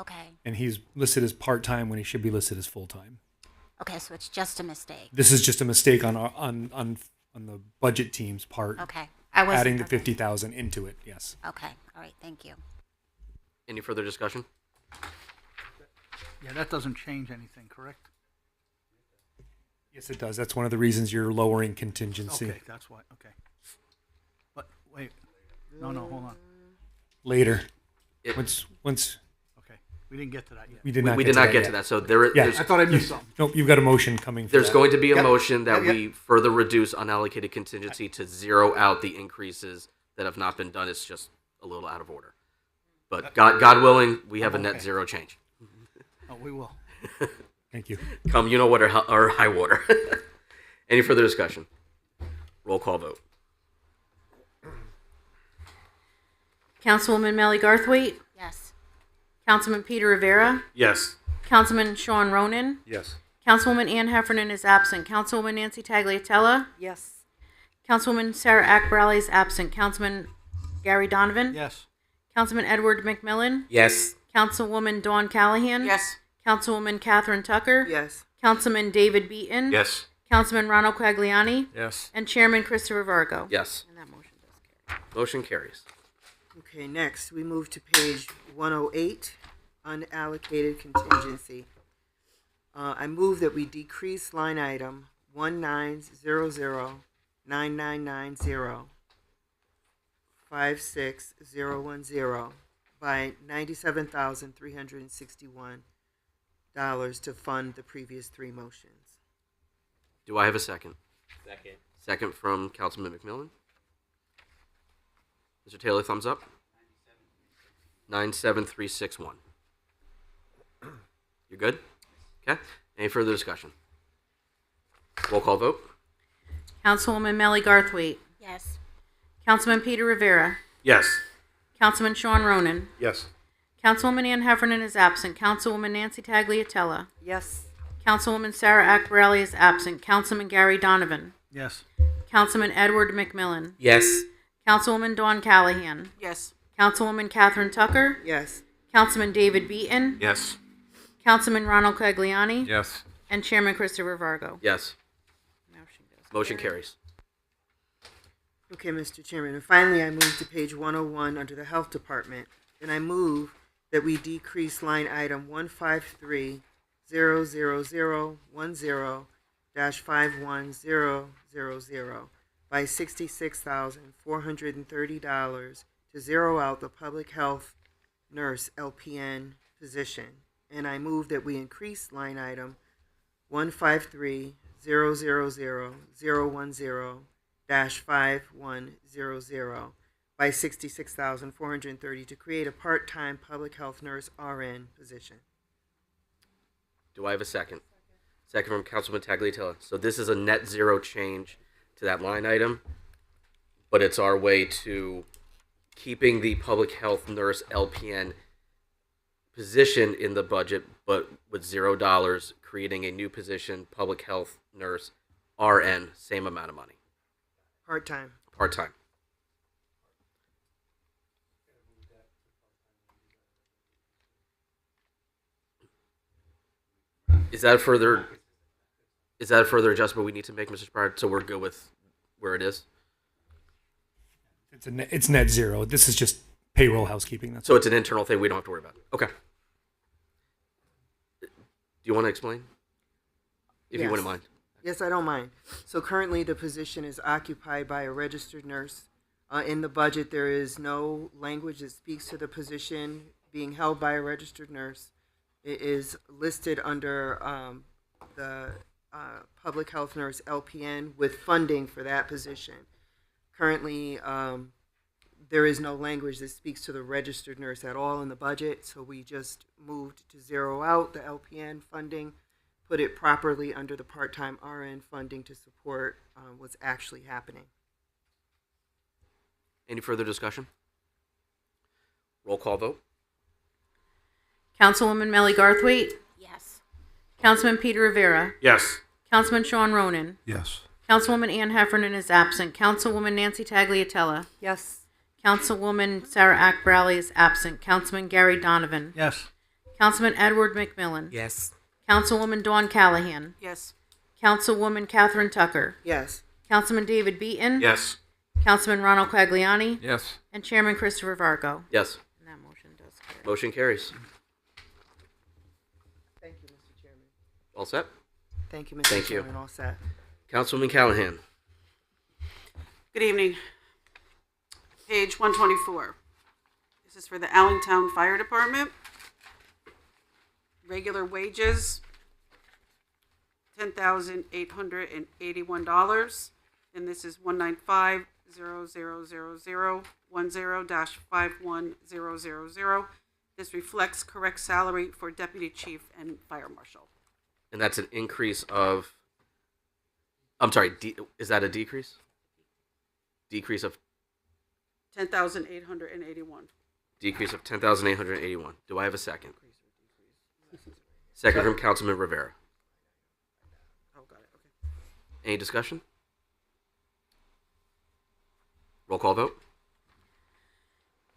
Okay. And he's listed as part-time when he should be listed as full-time. Okay, so it's just a mistake. This is just a mistake on the budget team's part. Okay. Adding the okay. 50,000 into it. Yes. Okay. All right. Thank you. Any further discussion? Yeah, that doesn't change anything, correct? Yes, it does. That's one of the reasons you're lowering contingency. Okay, that's why, okay. But, wait, no, hold on. Later. It- Once Okay, we didn't get to that yet. we did We, not. we get did not that get yet. to that. So there, Yeah. there's, I thought I missed something. Nope, you've got a motion coming. For there's that. going to be a Yep. motion that Yep. we further reduce unallocated contingency to zero out the increases that have not been done. It's just a little out of order. But God willing, we have a net Okay. zero change. Oh, we will. Thank you. Come, you know what, or high water. Any further discussion? Roll call vote. Councilwoman Melly Garthwaite. Yes. Councilman Peter Rivera. Yes. Councilman Sean Ronan. Yes. Councilwoman Ann Heffernan is absent. Councilwoman Nancy Tagliatella. Yes. Councilwoman Sarah Akbarelli is absent. Councilman Gary Donovan. Yes. Councilman Edward McMillan. Yes. Councilwoman Dawn Callahan. Yes. Councilwoman Catherine Tucker. Yes. Councilman David Beaton. Yes. Councilman Ronald Quagliani. Yes. And Chairman Christopher Vargo. Yes. And that motion does carry. Motion carries. Okay, next we move to page 108, unallocated contingency. I move that we decrease line item 19009990 56010 by $97,361 to fund the previous three motions. Do I have a second? Second. Second from Councilman McMillan. Mr. Taylor, thumbs up. 97361. You're good? Okay. Any further discussion? Roll call vote. Councilwoman Melly Garthwaite. Yes. Councilman Peter Rivera. Yes. Councilman Sean Ronan. Yes. Councilwoman Ann Heffernan is absent. Councilwoman Nancy Tagliatella. Yes. Councilwoman Sarah Akbarelli is absent. Councilman Gary Donovan. Yes. Councilman Edward McMillan. Yes. Councilwoman Dawn Callahan. Yes. Councilwoman Catherine Tucker. Yes. Councilman David Beaton. Yes. Councilman Ronald Cagliani. Yes. And Chairman Christopher Vargo. Yes. Motion carries. Okay, Mr. Chairman. And finally, I move to page 101 under the Health Department. And I move that we decrease line item 153-00010-51000 by $66,430 to zero out the public health nurse LPN position. And I move that we increase line item 153-000-010-5100 by $66,430 to create a part-time public health nurse RN position. Do I have a second? Second from Councilman Tagliatella. So this is a net zero change to that line item, but it's our way to keeping the public health nurse LPN position in the budget, but with $0, creating a new position, public health nurse RN, same amount of money. Part-time. Part-time. Is that further adjustment we need to make, Mr. Sprott, so we're good with where it is? It's net zero. This is just payroll housekeeping. That's So it's an internal thing we don't have to worry about. Okay. Do you want to explain? If you wouldn't mind. Yes, I don't mind. So currently the position is occupied by a registered nurse. In the budget, there is no language that speaks to the position being held by a registered nurse. It is listed under the public health nurse LPN with funding for that position. Currently, there is no language that speaks to the registered nurse at all in the budget, so we just moved to zero out the LPN funding, put it properly under the part-time RN funding to support what's actually happening. Any further discussion? Roll call vote. Councilwoman Melly Garthwaite. Yes. Councilman Peter Rivera. Yes. Councilman Sean Ronan. Yes. Councilwoman Ann Heffernan is absent. Councilwoman Nancy Tagliatella. Yes. Councilwoman Sarah Akbarelli is absent. Councilman Gary Donovan. Yes. Councilman Edward McMillan. Yes. Councilwoman Dawn Callahan. Yes. Councilwoman Catherine Tucker. Yes. Councilman David Beaton. Yes. Councilman Ronald Cagliani. Yes. And Chairman Christopher Vargo. Yes. And that motion does carry. Motion carries. Thank you, Mr. Chairman. All set? Thank you, Mr. Thank you. Chairman. All set. Councilwoman Callahan. Good evening. Page 124. This is for the Allentown Fire Department. Regular wages, $10,881. And this is 195-00010-5100. This reflects correct salary for deputy chief and fire marshal. And that's an increase of, I'm sorry, is that a decrease? Decrease of 10,881. Decrease of 10,881. Do I have a second? Second from Councilman Rivera. Oh, got it. Okay. Any discussion? Roll call vote.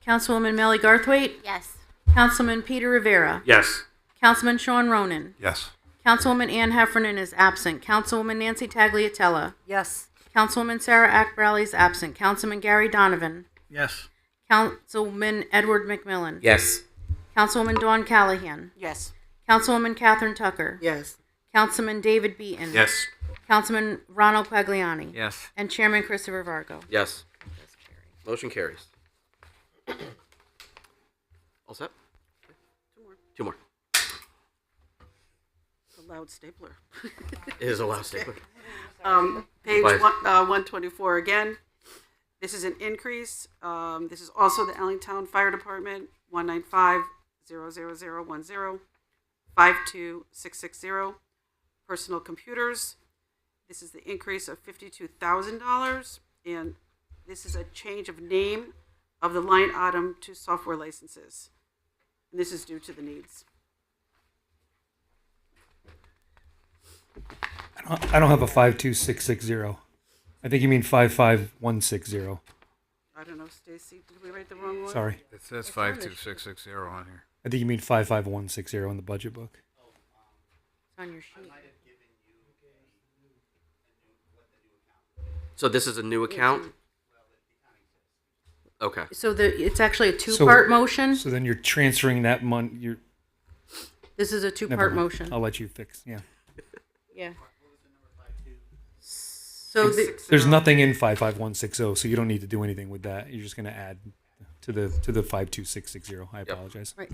Councilwoman Melly Garthwaite. Yes. Councilman Peter Rivera. Yes. Councilman Sean Ronan. Yes. Councilwoman Ann Heffernan is absent. Councilwoman Nancy Tagliatella. Yes. Councilwoman Sarah Akbarelli is absent. Councilman Gary Donovan. Yes. Councilman Edward McMillan. Yes. Councilwoman Dawn Callahan. Yes. Councilwoman Catherine Tucker. Yes. Councilman David Beaton. Yes. Councilman Ronald Quagliani. Yes. And Chairman Christopher Vargo. Yes. Motion carries. All set? Two more. It's a loud stapler. It is a loud stapler. Page Bye. 124 again. This is an increase. This is also the Allentown Fire Department, 195-00010, 52660. Personal computers. This is the increase of $52,000. And this is a change of name of the line item to software licenses. And this is due to the needs. I don't have a 52660. I think you mean 55160. I don't know, Stacy, did we write the wrong one? Sorry. It says 52660 on here. I think you mean 55160 in the budget book. It's on your sheet. So this is a new account? Okay. So it's actually a two-part motion. So then you're transferring that money. This is a Never two-part mind. motion. I'll let you fix. Yeah. Yeah. So There's nothing in 55160, so you don't need to do anything with that. You're just going to add to the 52660. I apologize. right.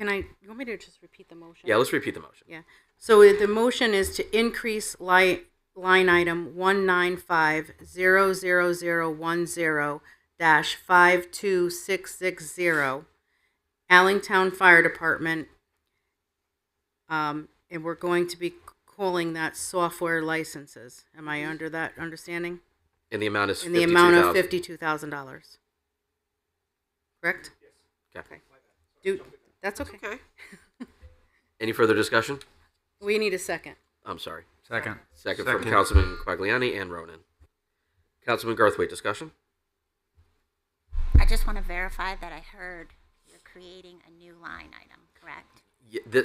You want me to just repeat the motion? Yeah, let's repeat the motion. Yeah. So the motion is to increase line item 195-00010-52660, Allentown Fire Department. And we're going to be calling that software licenses. Am I under that understanding? And the amount is In the amount of $52,000. $52,000. Correct? Yes. Okay. That's okay. Any further discussion? We need a second. I'm sorry. Second. Second from Councilman Quagliani and Ronan. Councilman Garthwaite, discussion? I just want to verify that I heard you're creating a new line item, correct?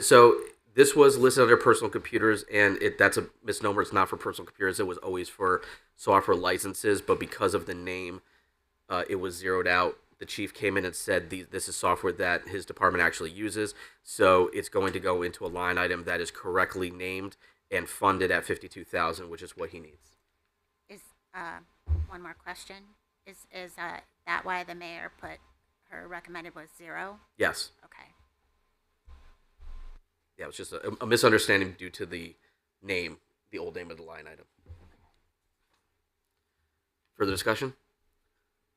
So this was listed under personal computers, and that's a misnomer. It's not for personal computers. It was always for software licenses, but because of the name, it was zeroed out. The chief came in and said this is software that his department actually uses, so it's going to go into a line item that is correctly named and funded at $52,000, which is what he needs. Is one more question? Is that why the mayor put her recommended was 0? Yes. Okay. Yeah, it was just a misunderstanding due to the name, the old name of the line item. Further discussion?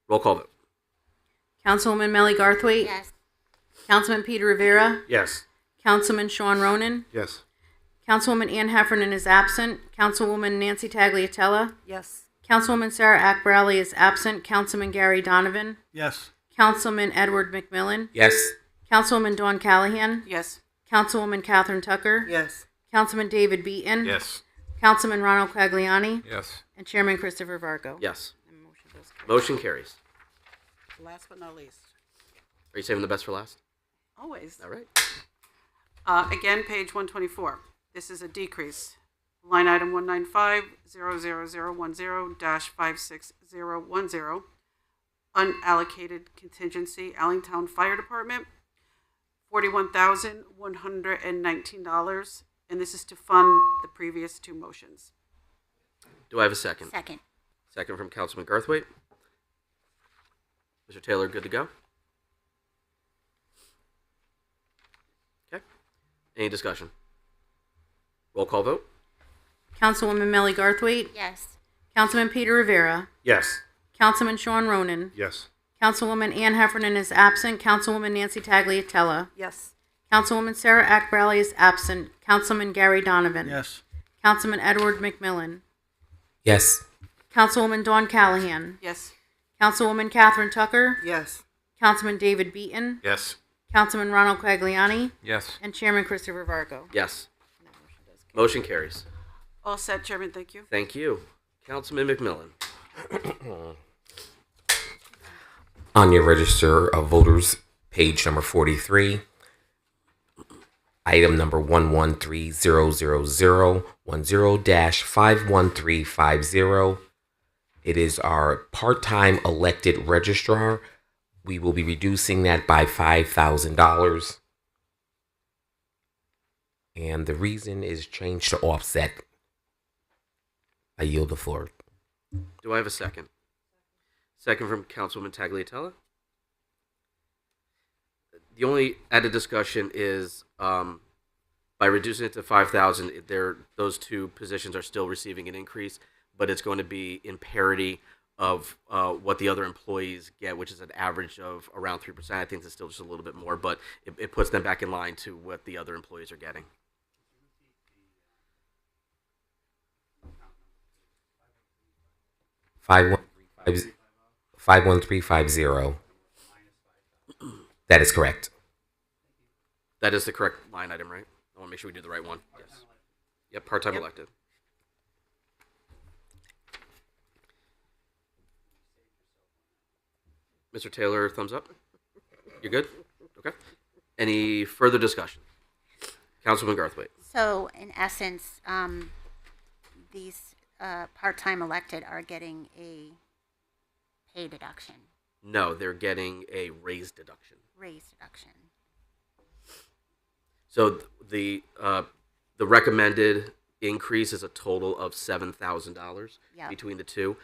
Roll call vote. Councilwoman Melly Garthwaite? Yes. Councilman Peter Rivera? Yes. Councilman Sean Ronan? Yes. Councilwoman Ann Heffernan is absent. Councilwoman Nancy Tagliatella? Yes. Councilwoman Sarah Akbarali is absent. Councilman Gary Donovan? Yes. Councilman Edward McMillan? Yes. Councilwoman Dawn Callahan? Yes. Councilwoman Catherine Tucker? Yes. Councilman David Beaton? Yes. Councilman Ronald Quagliani? Yes. And Chairman Christopher Vargo? Yes. And motion does carry. Motion carries. Last but not least. Are you saving the best for last? Always. All right. Again, page 124. This is a decrease. Line item 195-00010-56010, unallocated contingency, Allentown Fire Department, $41,119, and this is to fund the previous two motions. Do I have a second? Second. Second from Councilman Garthwaite. Mr. Taylor, good to go? Okay. Any discussion? Roll call vote? Councilwoman Melly Garthwaite? Yes. Councilman Peter Rivera? Yes. Councilman Sean Ronan? Yes. Councilwoman Ann Heffernan is absent. Councilwoman Nancy Tagliatella? Yes. Councilwoman Sarah Akbarali is absent. Councilman Gary Donovan? Yes. Councilman Edward McMillan? Yes. Councilwoman Dawn Callahan? Yes. Councilwoman Catherine Tucker? Yes. Councilman David Beaton? Yes. Councilman Ronald Quagliani? Yes. And Chairman Christopher Vargo? Yes. Motion carries. All set, Chairman. Thank you. Thank you. Councilman McMillan. On your register of voters, page number 43, item number 113-00010-51350. It is our part-time elected registrar. We will be reducing that by $5,000. And the reason is change to offset. I yield the floor. Do I have a second? Second from Councilwoman Tagliatella. The only added discussion is by reducing it to 5,000, those two positions are still receiving an increase, but it's going to be in parity of what the other employees get, which is an average of around 3%. I think it's still just a little bit more, but it puts them back in line to what the other employees are getting. Five 51350. That is correct. That is the correct line item, right? I want to make sure we do the right one. Yes. Yep, part-time elected. Mr. Taylor, thumbs up. You're good? Okay. Any further discussion? Councilman Garthwaite. So, in essence, these part-time elected are getting a pay deduction, No, they're getting a raise deduction. raise deduction. So the recommended increase is a total of $7,000 Yep. between the two.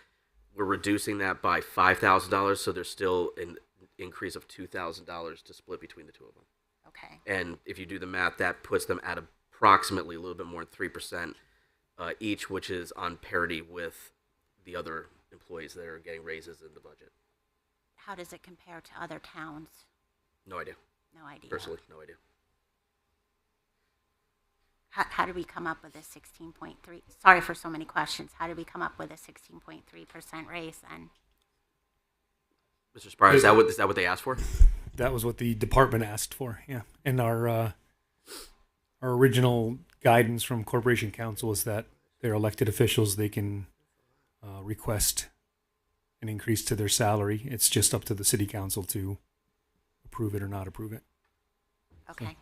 We're reducing that by $5,000, so there's still an increase of $2,000 to split between the two of them. Okay. And if you do the math, that puts them at approximately a little bit more than 3% each, which is on parity with the other employees that are getting raises in the budget. How does it compare to other towns? No idea. No idea. Personally, no idea. How did we come up with a 16.3? Sorry for so many questions. How did we come up with a 16.3% raise then? Mr. Spire, is that what they asked for? That was what the department asked for, yeah. And our original guidance from Corporation Council is that they're elected officials, they can request an increase to their salary. It's just up to the city council to approve it or not approve it. Okay.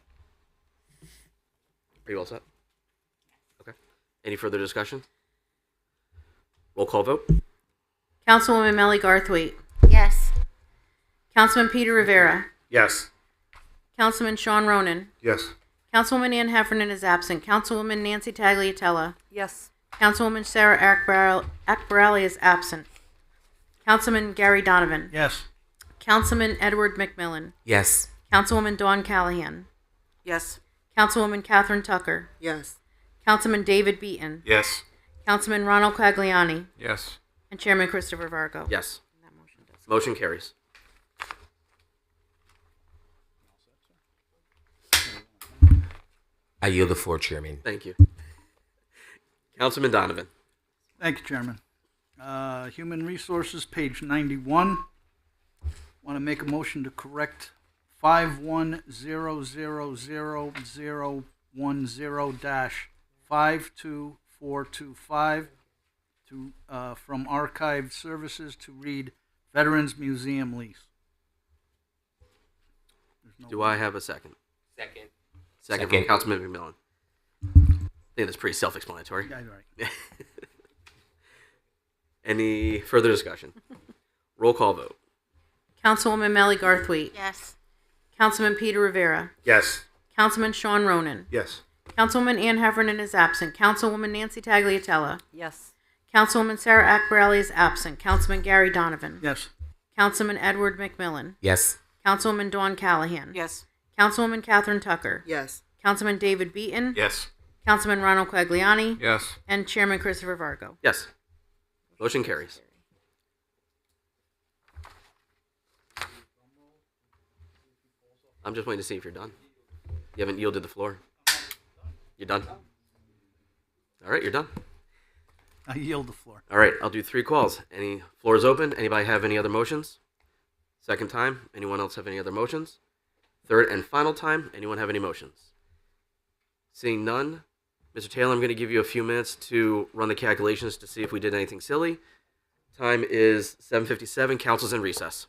Are you all set? Okay. Any further discussion? Roll call vote. Councilwoman Melly Garthwaite. Yes. Councilman Peter Rivera. Yes. Councilman Sean Ronan. Yes. Councilwoman Ann Heffernan is absent. Councilwoman Nancy Tagliatella. Yes. Councilwoman Sarah Akbarali is absent. Councilman Gary Donovan. Yes. Councilman Edward McMillan. Yes. Councilwoman Dawn Callahan. Yes. Councilwoman Catherine Tucker. Yes. Councilman David Beaton. Yes. Councilman Ronald Cagliani. Yes. And Chairman Christopher Vargo. Yes. That motion does. Motion carries. I yield the floor, Chairman. Thank you. Councilman Donovan. Thank you, Chairman. Human Resources, page 91. Want to make a motion to correct 5100010-52425 to from Archive Services to read Veterans Museum lease. Do I have a second? Second. Second Second. from Councilman McMillan. I think that's pretty self-explanatory. Yeah, right. Any further discussion? Roll call vote. Councilwoman Melly Garthwaite. Yes. Councilman Peter Rivera. Yes. Councilman Sean Ronan. Yes. Councilwoman Ann Heffernan is absent. Councilwoman Nancy Tagliatella. Yes. Councilwoman Sarah Akbarali is absent. Councilman Gary Donovan. Yes. Councilman Edward McMillan. Yes. Councilwoman Dawn Callahan. Yes. Councilwoman Catherine Tucker. Yes. Councilman David Beaton. Yes. Councilman Ronald Cagliani. Yes. And Chairman Christopher Vargo. Yes. Motion carries. I'm just waiting to see if you're done. You haven't yielded the floor. You're done? All right, you're done. I yield the floor. All right, I'll do 3 calls. Any floor is open? Anybody have any other motions? Second time, anyone else have any other motions? Third and final time, anyone have any motions? Seeing none, Mr. Taylor, I'm going to give you a few minutes to run the calculations to see if we did anything silly. Time is 7:57. Council's in recess.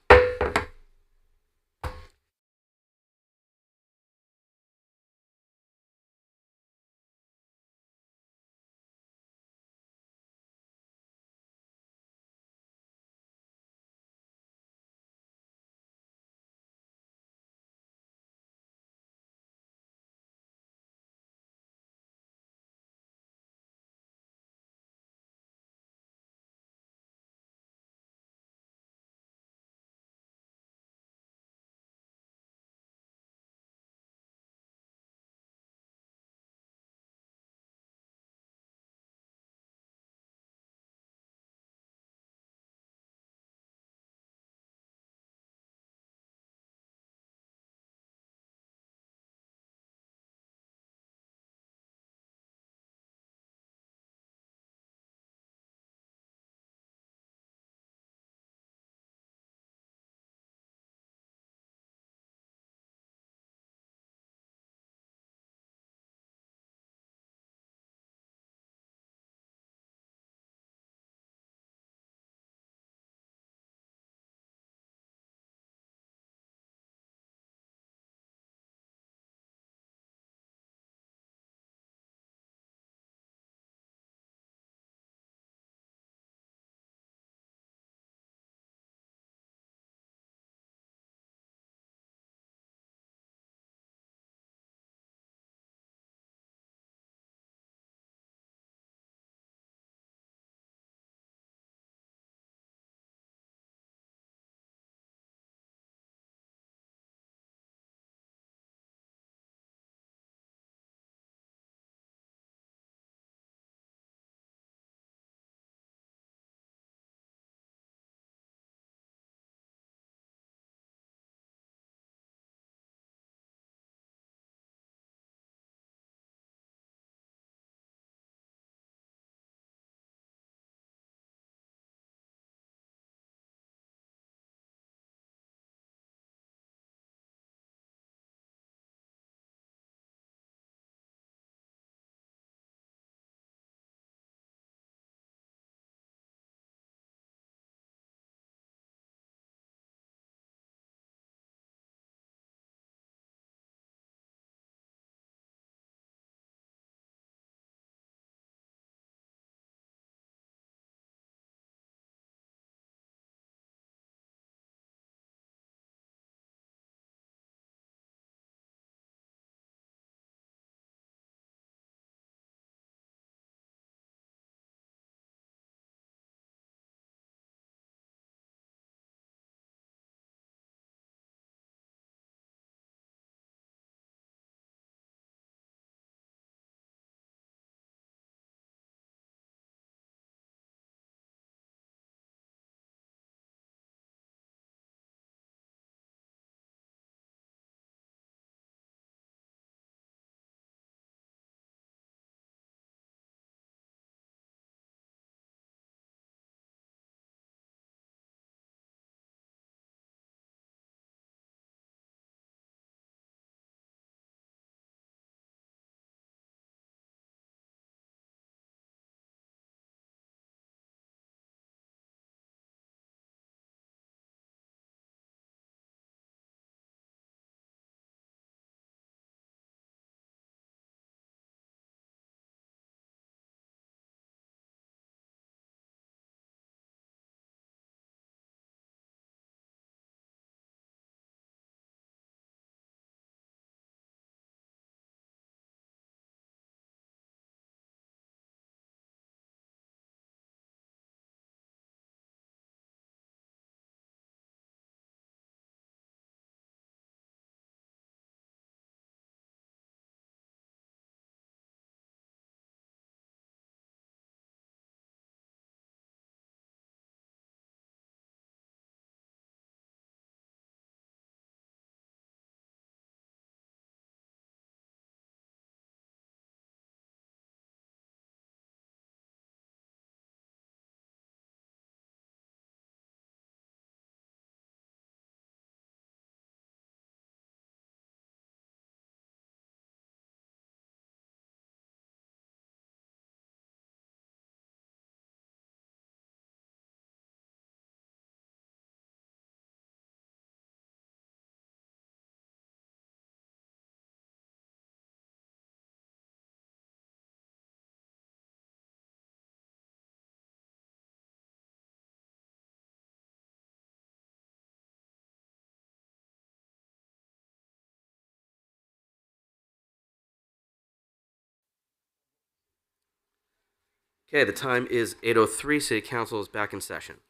Okay, the time is 8:03. City Council is back in session.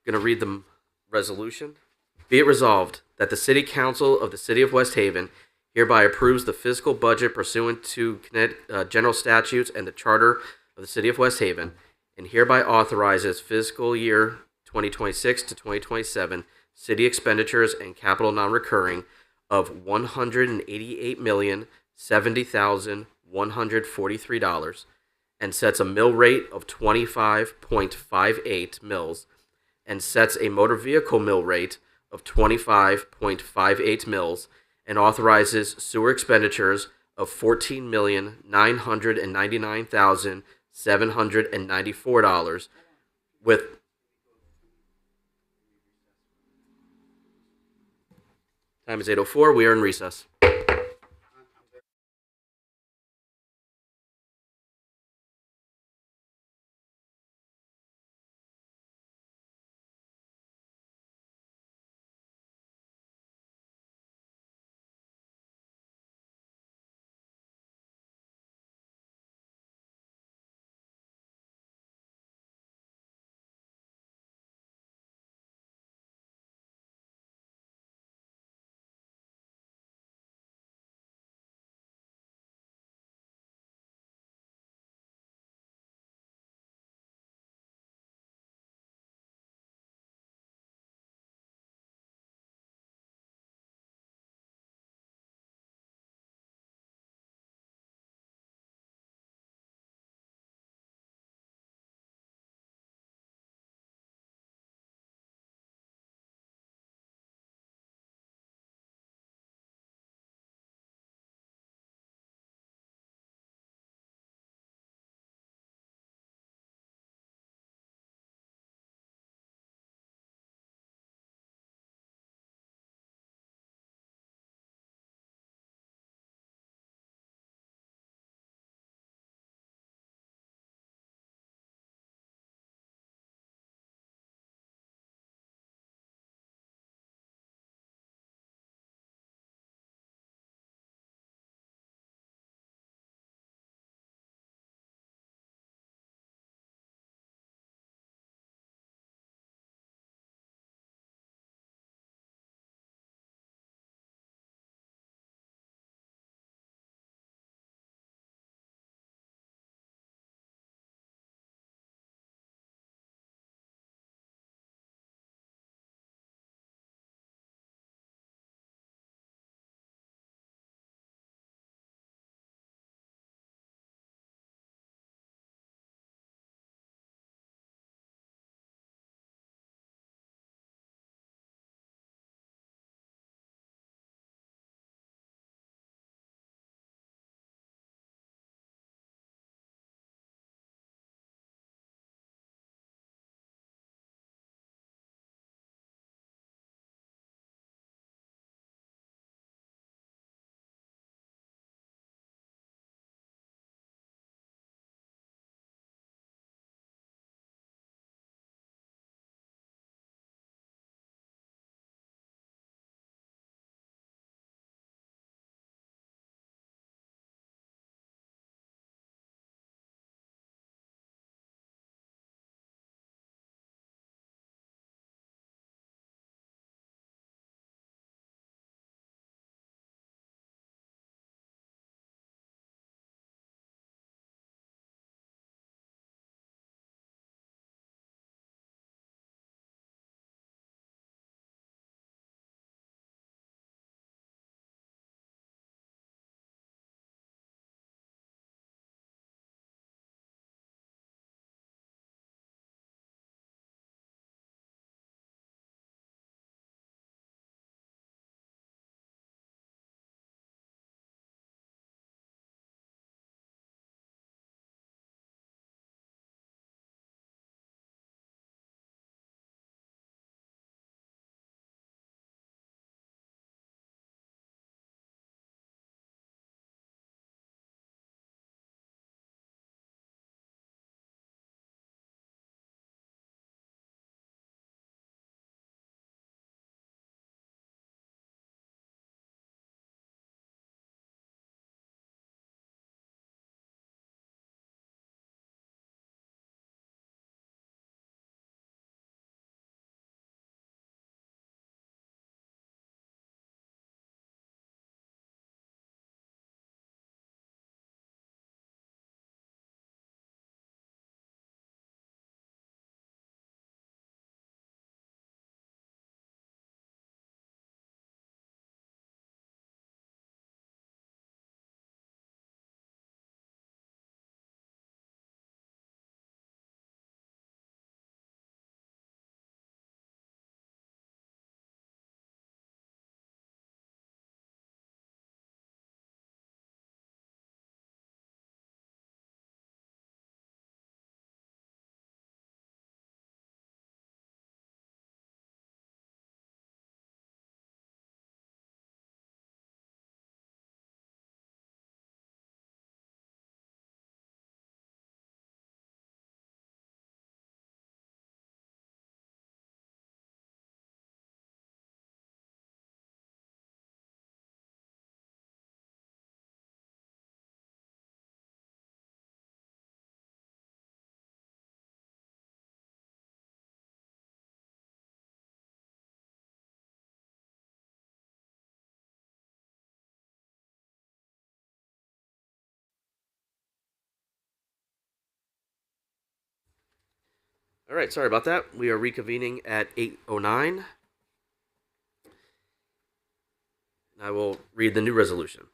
Going to read the resolution. Be it resolved that the City Council of the City of West Haven hereby approves the fiscal budget pursuant to general statutes and the Charter of the City of West Haven, and hereby authorizes fiscal year 2026 to 2027 city expenditures and capital non-recurring of $188,070,143 and sets a mill rate of 25.58 mills and sets a motor vehicle mill rate of 25.58 mills and authorizes sewer expenditures of $14,999,794 with time is 8:04. We are in recess. All right, sorry about that. We are reconvening at 8:09. I will read the new resolution.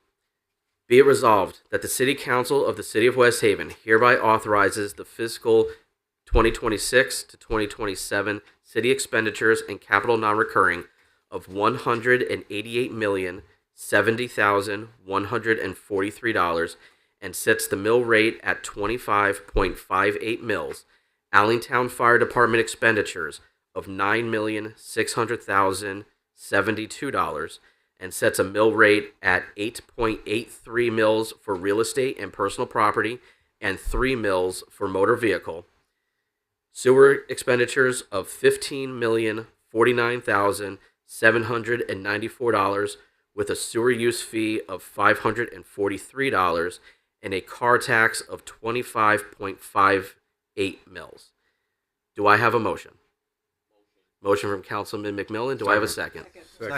Be it resolved that the City Council of the City of West Haven hereby authorizes the fiscal 2026 to 2027 city expenditures and capital non-recurring of $188,070,143 and sets the mill rate at 25.58 mils. Allentown Fire Department expenditures of $9,600,072 and sets a mill rate at 8.83 mils for real estate and personal property and 3 mils for motor vehicle. Sewer expenditures of $15,049,794 with a sewer use fee of $543 and a car tax of 25.58 mils. Do I have a motion? Motion from Councilman McMillan. Do I have a second?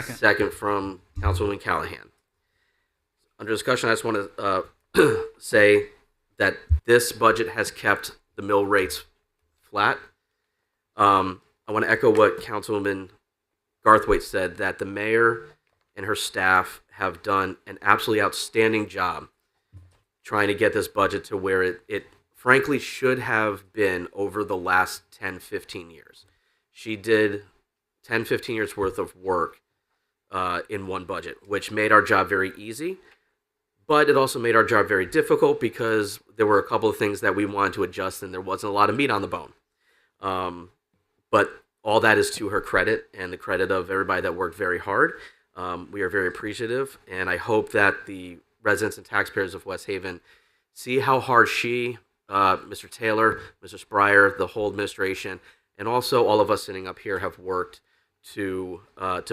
Second from Councilwoman Callahan. Under discussion, I just want to say that this budget has kept the mill rates flat. I want to echo what Councilwoman Garthwaite said, that the mayor and her staff have done an absolutely outstanding job trying to get this budget to where it frankly should have been over the last 10, 15 years. She did 10, 15 years worth of work in one budget, which made our job very easy, but it also made our job very difficult because there were a couple of things that we wanted to adjust and there wasn't a lot of meat on the bone. But all that is to her credit and the credit of everybody that worked very hard. We are very appreciative, and I hope that the residents and taxpayers of West Haven see how hard she, Mr. Taylor, Mr. Spryer, the whole administration, and also all of us sitting up here have worked to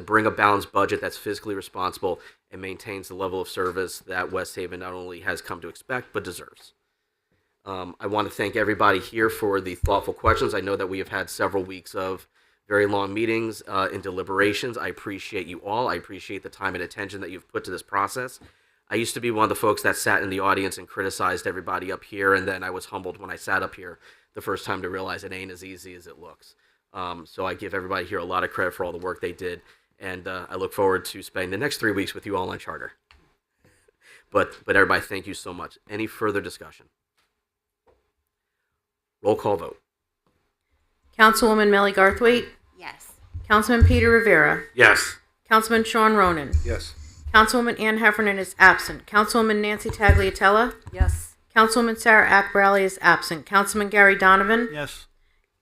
bring a balanced budget that's fiscally responsible and maintains the level of service that West Haven not only has come to expect, but deserves. I want to thank everybody here for the thoughtful questions. I know that we have had several weeks of very long meetings in deliberations. I appreciate you all. I appreciate the time and attention that you've put to this process. I used to be one of the folks that sat in the audience and criticized everybody up here, and then I was humbled when I sat up here the first time to realize it ain't as easy as it looks. So I give everybody here a lot of credit for all the work they did, and I look forward to spending the next 3 weeks with you all on charter. But everybody, thank you so much. Any further discussion? Roll call vote. Councilwoman Melly Garthwaite, Yes. Councilman Peter Rivera, Yes. Councilman Sean Ronan, Yes. Councilwoman Ann Heffernan is absent. Councilwoman Nancy Tagliatella, Yes. Councilwoman Sarah Akbarelli is absent. Councilman Gary Donovan, Yes.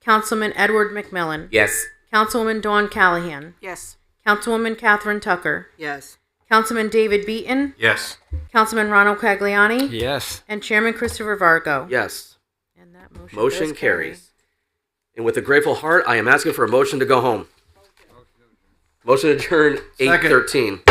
Councilman Edward McMillan, Yes. Councilwoman Dawn Callahan, Yes. Councilwoman Catherine Tucker, Yes. Councilman David Beaton, Yes. Councilman Ronald Cagliani, Yes. and Chairman Christopher Vargo. Yes. And that Motion does carries. And with a grateful heart, I am asking for a motion to go home. Motion to adjourn 8:13.